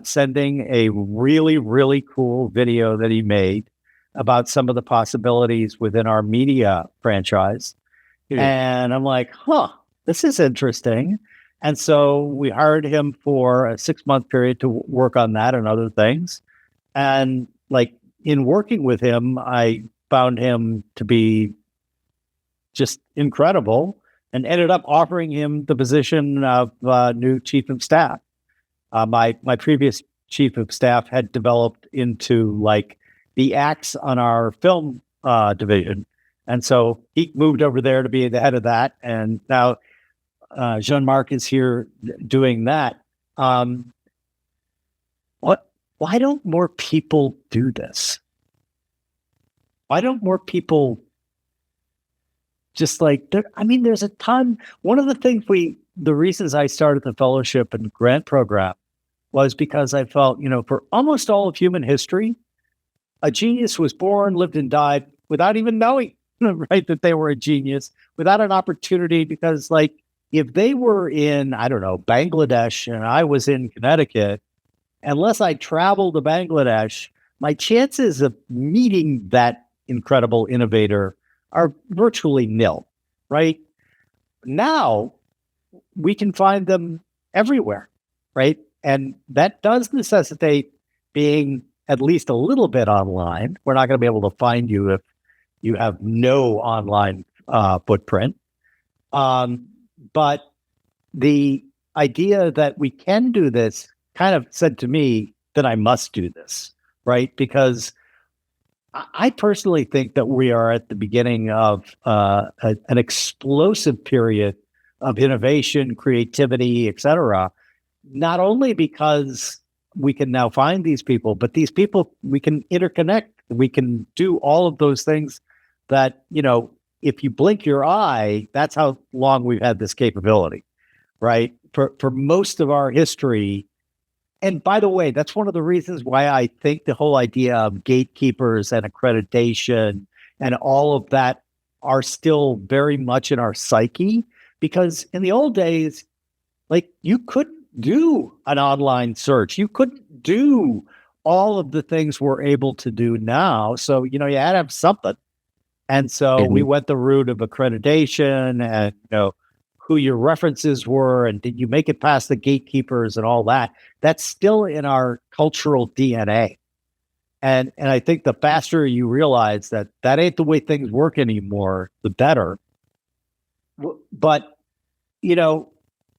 sending a really, really cool video that he made about some of the possibilities within our media franchise. And I'm like, this is interesting. And so we hired him for a 6-month period to work on that and other things. And like, in working with him, I found him to be just incredible and ended up offering him the position of new chief of staff. My previous chief of staff had developed into like the axe on our film division. And so he moved over there to be the head of that. And now Jean-Marc is here doing that. Why don't more people do this? Why don't more people just like, there's a ton. One of the reasons I started the fellowship and grant program was because I felt, for almost all of human history, a genius was born, lived and died without even knowing, right, that they were a genius, without an opportunity, because like if they were in, I don't know, Bangladesh and I was in Connecticut, unless I travel to Bangladesh, my chances of meeting that incredible innovator are virtually nil, right? Now we can find them everywhere, right? And that does necessitate being at least a little bit online. We're not going to be able to find you if you have no online footprint. But the idea that we can do this kind of said to me that I must do this, right? Because I personally think that we are at the beginning of an explosive period of innovation, creativity, et cetera. Not only because we can now find these people, but these people we can interconnect. We can do all of those things that, if you blink your eye, that's how long we've had this capability, right? For most of our history. And by the way, that's one of the reasons why I think the whole idea of gatekeepers and accreditation and all of that are still very much in our psyche. Because in the old days, like, you couldn't do an online search, you couldn't do all of the things we're able to do now. So, you had to have something. And so we Mhm. went the route of accreditation and, who your references were and did you make it past the gatekeepers and all that. That's still in our cultural DNA. And I think the faster you realize that that ain't the way things work anymore, the better. But, you know,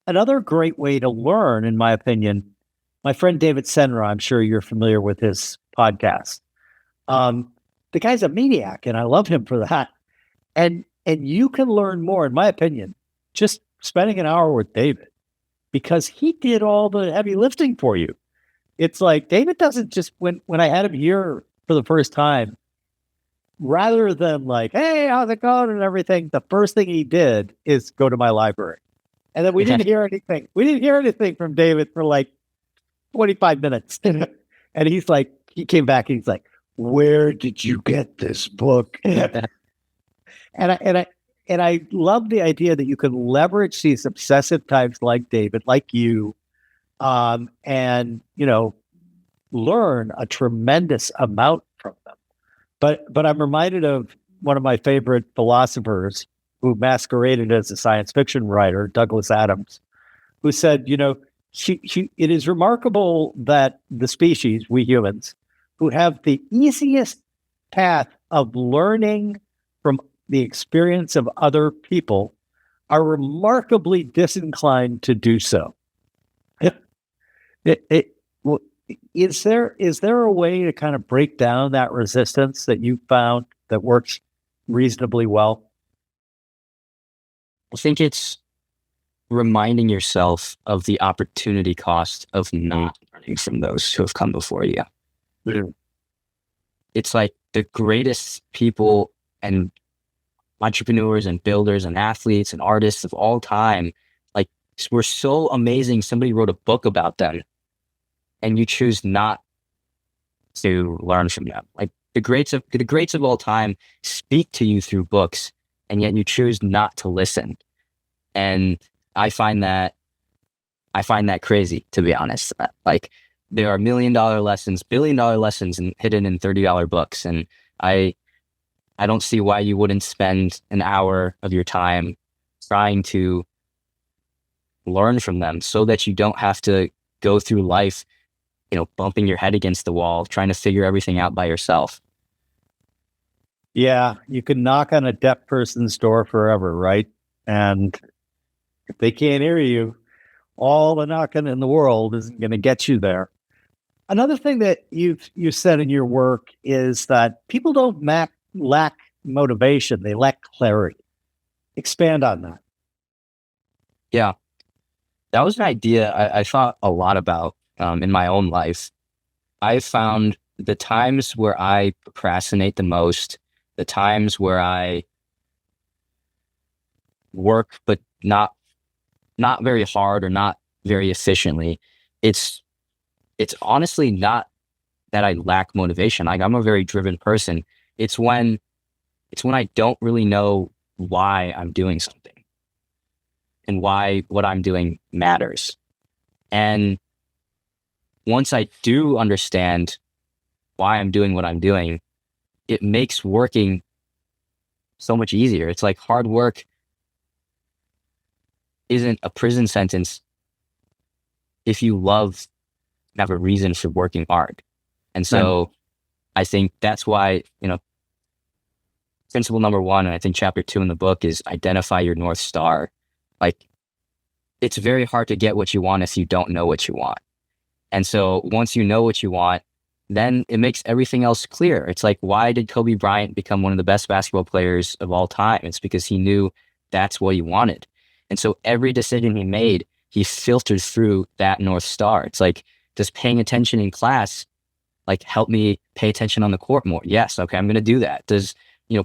another great way to learn, in my opinion, my friend David Senra, I'm sure you're familiar with his podcast. The guy's a maniac, and I love him for that. And you can learn more, in my opinion, just spending an hour with David because he did all the heavy lifting for you. It's like David doesn't just when I had him here for the first time, rather than like, hey, how's it going and everything, the first thing he did is go to my library. And then we didn't hear anything. We didn't hear anything from David for like 25 minutes. And he's like, he came back and he's like, where did you get this book? And I love the idea that you can leverage these obsessive types like David, like you, and learn a tremendous amount from them. But I'm reminded of one of my favorite philosophers who masqueraded as a science fiction writer, Douglas Adams, who said, it is remarkable that the species, we humans, who have the easiest path of learning from the experience of other people are remarkably disinclined to do so. Well, is there a way to kind of break down that resistance that you found that works reasonably well? I think it's reminding yourself of the opportunity cost of not learning from those who have come before you. Mhm. It's like the greatest people and entrepreneurs and builders and athletes and artists of all time, like, were so amazing. Somebody wrote a book about them and you choose not to learn from them. Like the greats of all time speak to you through books, and yet you choose not to listen. And I find that crazy, to be honest. Like, there are $1 million lessons, $1 billion lessons hidden in $30 books. And I don't see why you wouldn't spend an hour of your time trying to learn from them so that you don't have to go through life, bumping your head against the wall, trying to figure everything out by yourself. Yeah, you can knock on a deaf person's door forever, right? And if they can't hear you, all the knocking in the world isn't going to get you there. Another thing that you said in your work is that people don't lack motivation; they lack clarity. Expand on that. Yeah, that was an idea I thought a lot about in my own life. I found the times where I procrastinate the most, the times where I work but not very hard or not very efficiently, it's honestly not that I lack motivation. Like, I'm a very driven person. It's when I don't really know why I'm doing something. and why what I'm doing matters. And once I do understand why I'm doing what I'm doing, it makes working so much easier. It's like hard work isn't a prison sentence if you love, have a reason for working hard. And so I think that's why, principle number 1, and I think chapter 2 in the book is identify your North Star. Like, it's very hard to get what you want if you don't know what you want. And so once you know what you want, then it makes everything else clear. It's like, why did Kobe Bryant become one of the best basketball players of all time? It's because he knew that's what he wanted. And so every decision he made, he filtered through that North Star. It's like, does paying attention in class, like, help me pay attention on the court more? Yes. Okay. I'm going to do that. Does,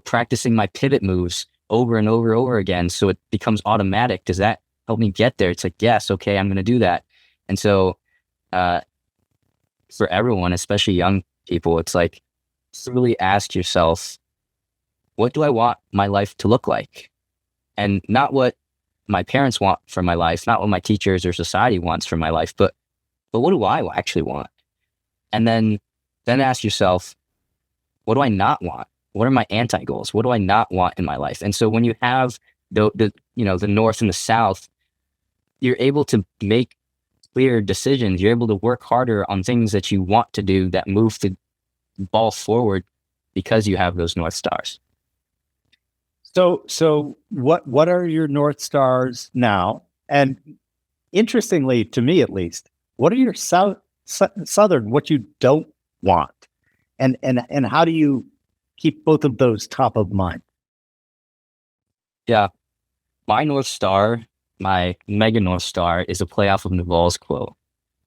practicing my pivot moves over and over and over again, so it becomes automatic, does that help me get there? It's like, yes. Okay. I'm going to do that. And so, for everyone, especially young people, it's like, really ask yourself, what do I want my life to look like? And not what my parents want for my life, not what my teachers or society wants for my life, but what do I actually want? And then ask yourself, what do I not want? What are my anti-goals? What do I not want in my life? And so when you have the North and the South, you're able to make clear decisions. You're able to work harder on things that you want to do that move the ball forward because you have those North Stars. So what are your North Stars now? And interestingly, to me at least, what are your Southern, what you don't want? And how do you keep both of those top of mind? Yeah. My North Star, my mega North Star, is a play off of Naval's quote,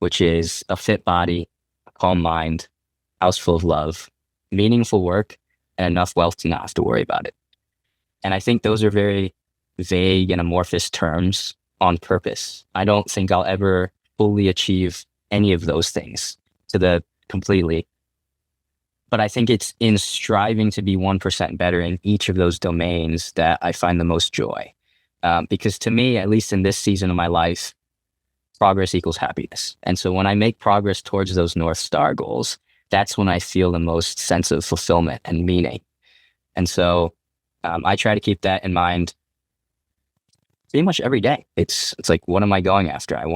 which is a fit body, a calm mind, house full of love, meaningful work, and enough wealth to not have to worry about it. And I think those are very vague and amorphous terms on purpose. I don't think I'll ever fully achieve any of those things completely. But I think it's in striving to be 1% better in each of those domains that I find the most joy. Because to me, at least in this season of my life, progress equals happiness. And so when I make progress towards those North Star goals, that's when I feel the most sense of fulfillment and meaning. And so I try to keep that in mind pretty much every day. It's like, what am I going after? I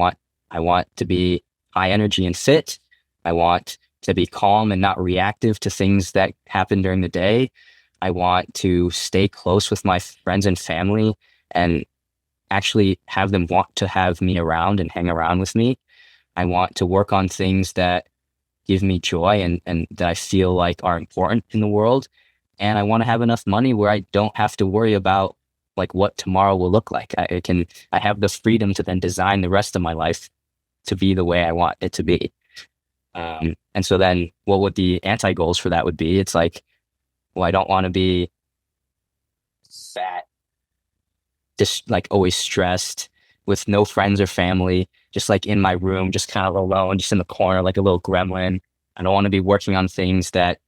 want to be high energy and fit. I want to be calm and not reactive to things that happen during the day. I want to stay close with my friends and family and actually have them want to have me around and hang around with me. I want to work on things that give me joy and that I feel like are important in the world. And I want to have enough money where I don't have to worry about like what tomorrow will look like. I have the freedom to then design the rest of my life to be the way I want it to be. And so then what would the anti-goals for that would be? It's like, well, I don't want to be fat, just like always stressed with no friends or family, just like in my room, just kind of alone, just in the corner, like a little gremlin. I don't want to be working on things that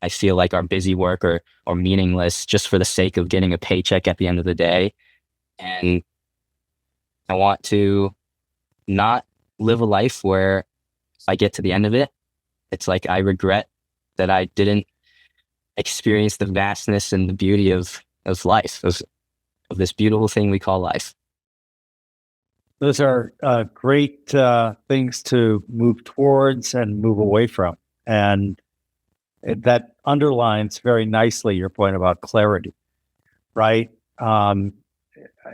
I feel like are busy work or meaningless just for the sake of getting a paycheck at the end of the day. And I want to not live a life where if I get to the end of it, it's like I regret that I didn't experience the vastness and the beauty of life, of this beautiful thing we call life. Those are great things to move towards and move away from. And that underlines very nicely your point about clarity, right? I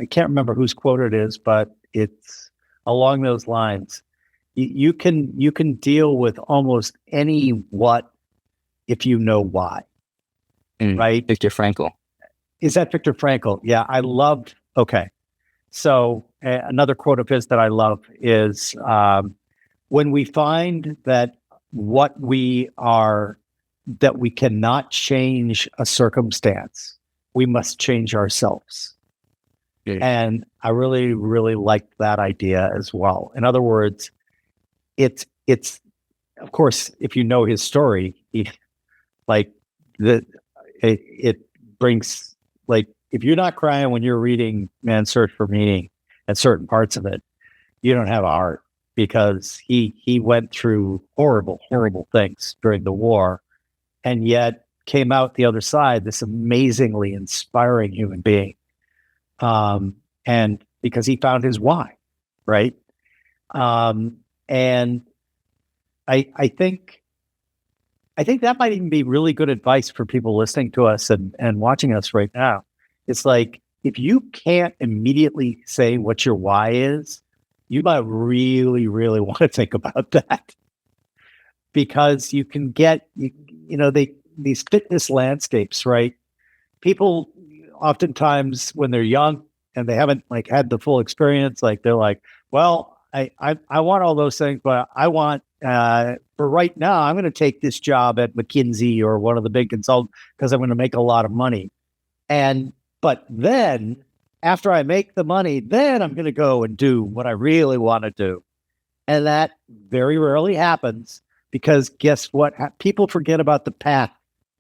can't remember whose quote it is, but it's along those lines. You can deal with almost any what if you know why, right? Viktor Frankl. Is that Viktor Frankl? Yeah, I loved. Okay, so another quote of his that I love is when we find that what we are, that we cannot change a circumstance, we must change ourselves. Yeah. And I really, really liked that idea as well. In other words, it's of course, if you know his story, it brings, like, if you're not crying when you're reading Man's Search for Meaning, and certain parts of it, you don't have a heart because he went through horrible, horrible things during the war, and yet came out the other side this amazingly inspiring human being. And because he found his why, right? And I think that might even be really good advice for people listening to us and watching us right now. It's like, if you can't immediately say what your why is, you might really, really want to think about that, because you can get, these fitness landscapes, right? People oftentimes, when they're young and they haven't like had the full experience, like they're like, well, I want all those things, but I want, for right now, I'm going to take this job at McKinsey or one of the big consultants because I'm going to make a lot of money. But then after I make the money, then I'm going to go and do what I really want to do. And that very rarely happens, because guess what? People forget about the path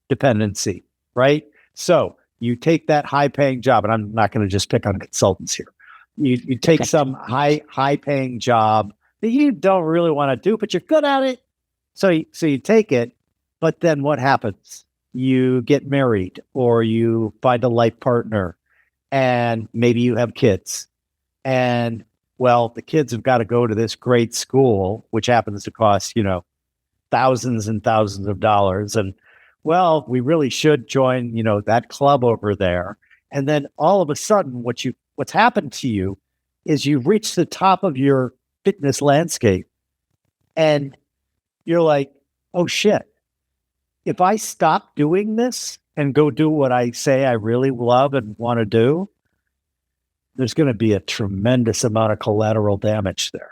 dependency, right? So you take that high paying job, and I'm not going to just pick on consultants here. You take some high paying job that you don't really want to do, but you're good at it. So you take it, but then what happens? You get married or you find a life partner, and maybe you have kids. And well, the kids have got to go to this great school, which happens to cost, thousands and thousands of dollars. And well, we really should join, that club over there. And then all of a sudden, what's happened to you is you've reached the top of your fitness landscape, and you're like, oh shit, if I stop doing this and go do what I say I really love and want to do, there's going to be a tremendous amount of collateral damage there.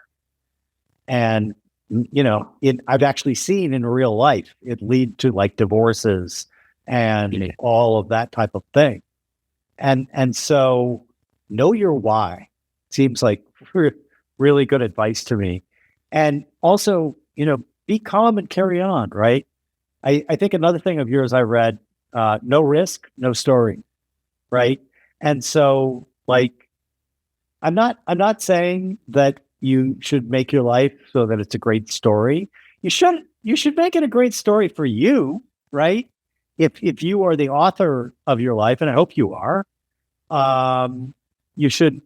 And, I've actually seen in real life it lead to like divorces and all of that type of thing. And so know your why seems like really good advice to me. And also, be calm and carry on, right? I think another thing of yours I read, no risk, no story, right? And so, like, I'm not saying that you should make your life so that it's a great story. You should make it a great story for you, right? If you are the author of your life, and I hope you are, you should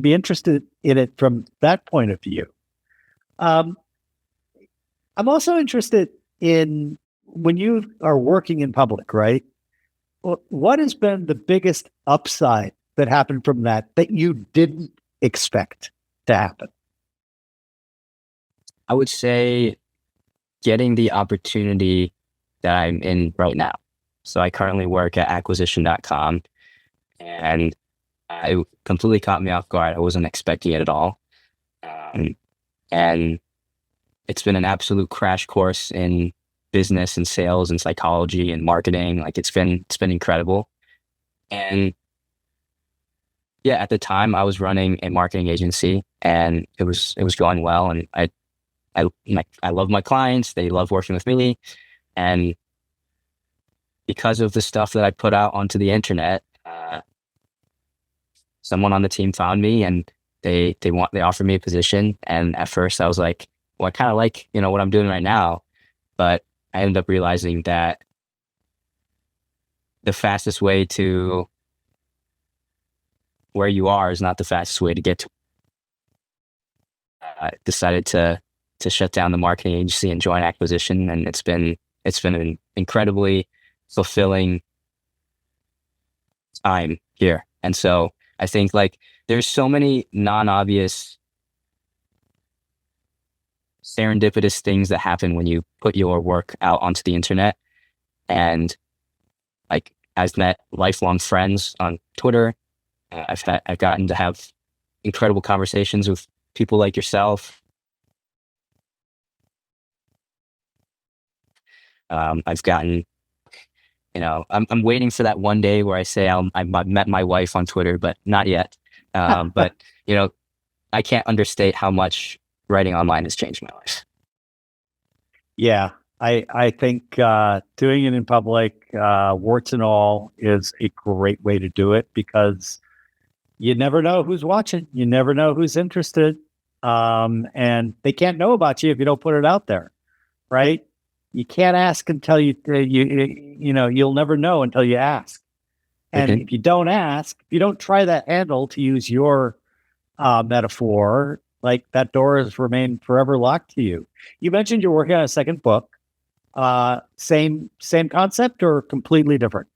be interested in it from that point of view. I'm also interested in, when you are working in public, right? What has been the biggest upside that happened from that you didn't expect to happen? I would say getting the opportunity that I'm in right now. So I currently work at acquisition.com, and it completely caught me off guard. I wasn't expecting it at all. And it's been an absolute crash course in business and sales and psychology and marketing. Like, it's been incredible. And yeah, at the time I was running a marketing agency, and it was going well. And I love my clients. They love working with me. And because of the stuff that I put out onto the internet, someone on the team found me, and they offered me a position. And at first I was like, well, I kind of like, what I'm doing right now. But I ended up realizing that the fastest way to where you are is not the fastest way to get to. I decided to shut down the marketing agency and join acquisition. And it's been an incredibly fulfilling time here. And so I think, like, there's so many non-obvious serendipitous things that happen when you put your work out onto the internet. And like, I've met lifelong friends on Twitter. I've gotten to have incredible conversations with people like yourself. I've gotten, I'm waiting for that one day where I say I've met my wife on Twitter, but not yet. But I can't understate how much writing online has changed my life. Yeah, I think doing it in public, warts and all, is a great way to do it, because You never know who's watching. You never know who's interested. And they can't know about you if you don't put it out there, right? You can't ask until you'll never know until you ask. And if you don't ask, if you don't try that handle, to use your metaphor, like that door has remained forever locked to you. You mentioned you're working on a second book. Same concept or completely different?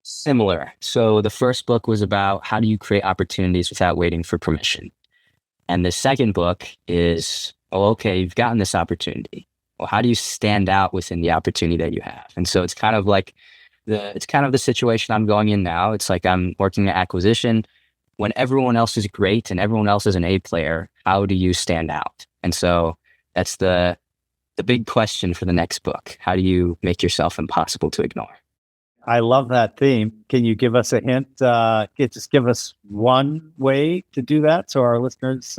Similar. So the first book was about how do you create opportunities without waiting for permission. And the second book is, oh, okay, you've gotten this opportunity. Well, how do you stand out within the opportunity that you have? And so it's kind of like the situation I'm going in now. It's like I'm working at acquisition. When everyone else is great and everyone else is an A player, how do you stand out? And so that's the big question for the next book. How do you make yourself impossible to ignore? I love that theme. Can you give us a hint? Just give us one way to do that so our listeners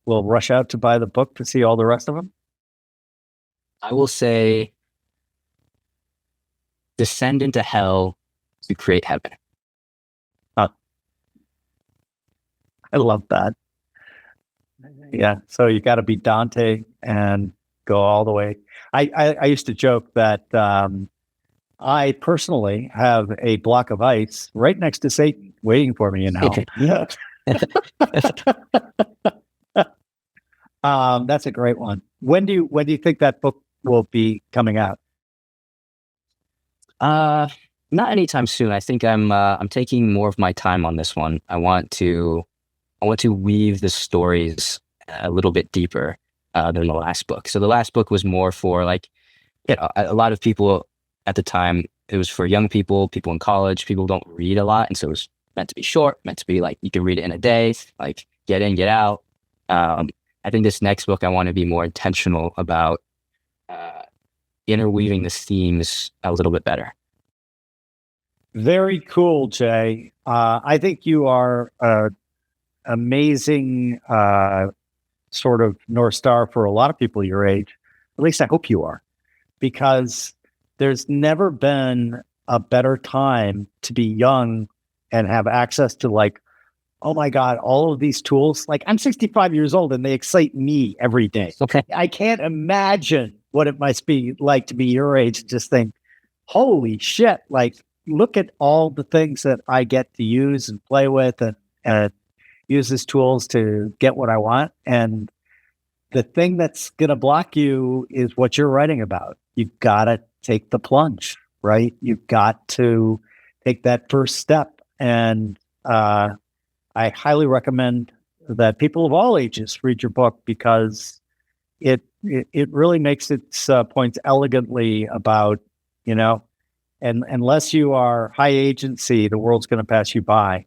will rush out to buy the book to see all the rest of them? I will say descend into hell to create heaven. I love that. Yeah. So you got to be Dante and go all the way. I used to joke that I personally have a block of ice right next to Satan waiting for me in hell. That's a great one. When do you think that book will be coming out? Not anytime soon. I think I'm taking more of my time on this one. I want to weave the stories a little bit deeper than the last book. So the last book was more for a lot of people at the time. It was for young people in college. People don't read a lot, and so it was meant to be short, meant to be like you can read it in a day, like get in, get out. I think this next book I want to be more intentional about interweaving the themes a little bit better. Very cool, Jay. I think you are an amazing sort of North Star for a lot of people your age. At least I hope you are, because there's never been a better time to be young and have access to, like, oh my God, all of these tools. Like, I'm 65 years old and they excite me every day. Okay. I can't imagine what it must be like to be your age and just think, holy shit, like, look at all the things that I get to use and play with and use these tools to get what I want. And the thing that's going to block you is what you're writing about. You've got to take the plunge, right? You've got to take that first step. And I highly recommend that people of all ages read your book, because it really makes its points elegantly about, and unless you are high agency, the world's going to pass you by.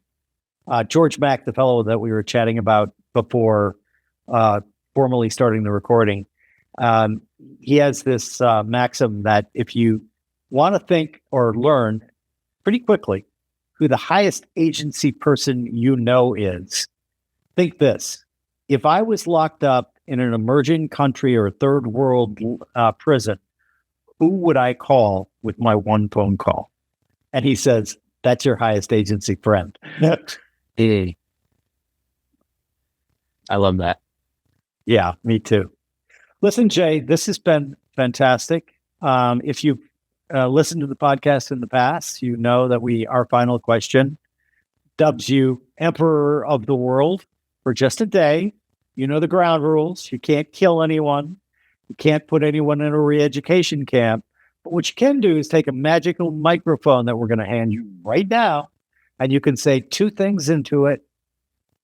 George Mack, the fellow that we were chatting about before formally starting the recording, he has this maxim that if you want to think or learn pretty quickly who the highest agency person is, think this: if I was locked up in an emerging country or a third world prison, who would I call with my one phone call? And he says, that's your highest agency friend. I love that. Yeah, me too. Listen, Jay, this has been fantastic. If you've listened to the podcast in the past, you know that our final question dubs you Emperor of the World for just a day. You know the ground rules. You can't kill anyone. You can't put anyone in a re-education camp. But what you can do is take a magical microphone that we're going to hand you right now, and you can say two things into it.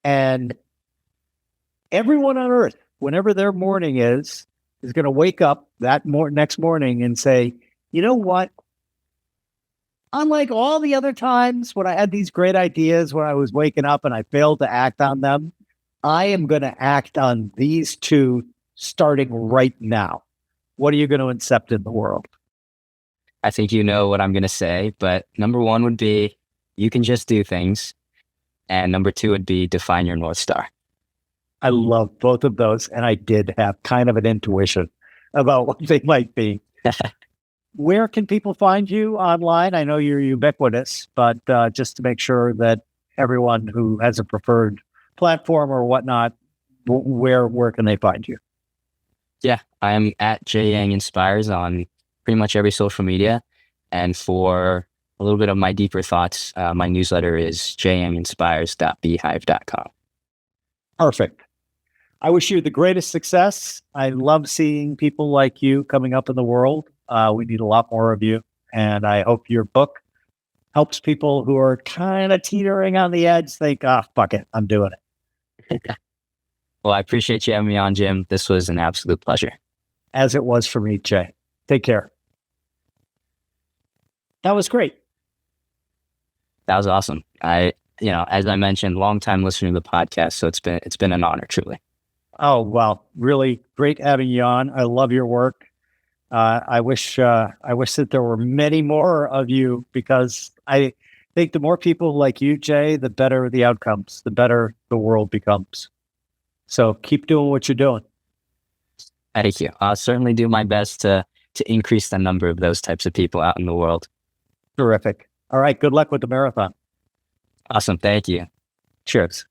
And everyone on Earth, whenever their morning is going to wake up that next morning and say, you know what? Unlike all the other times when I had these great ideas when I was waking up and I failed to act on them, I am going to act on these two starting right now. What are you going to incept in the world? I think you know what I'm going to say, but number one would be you can just do things. And number two would be define your North Star. I love both of those. And I did have kind of an intuition about what they might be. Where can people find you online? I know you're ubiquitous, but just to make sure that everyone who has a preferred platform or whatnot, where can they find you? Yeah, I'm at Yang Inspires on pretty much every social media. And for a little bit of my deeper thoughts, my newsletter is janginspires.beehive.com. Perfect. I wish you the greatest success. I love seeing people like you coming up in the world. We need a lot more of you. And I hope your book helps people who are kind of teetering on the edge think, fuck it, I'm doing it. Well, I appreciate you having me on, Jim. This was an absolute pleasure. As it was for me, Jay. Take care. That was great. That was awesome. As I mentioned, long time listener to the podcast, so it's been an honor, truly. Oh, well, really great having you on. I love your work. I wish that there were many more of you, because I think the more people like you, Jay, the better the outcomes, the better the world becomes. So keep doing what you're doing. Thank you. I'll certainly do my best to increase the number of those types of people out in the world. Terrific. All right. Good luck with the marathon. Awesome. Thank you. Cheers.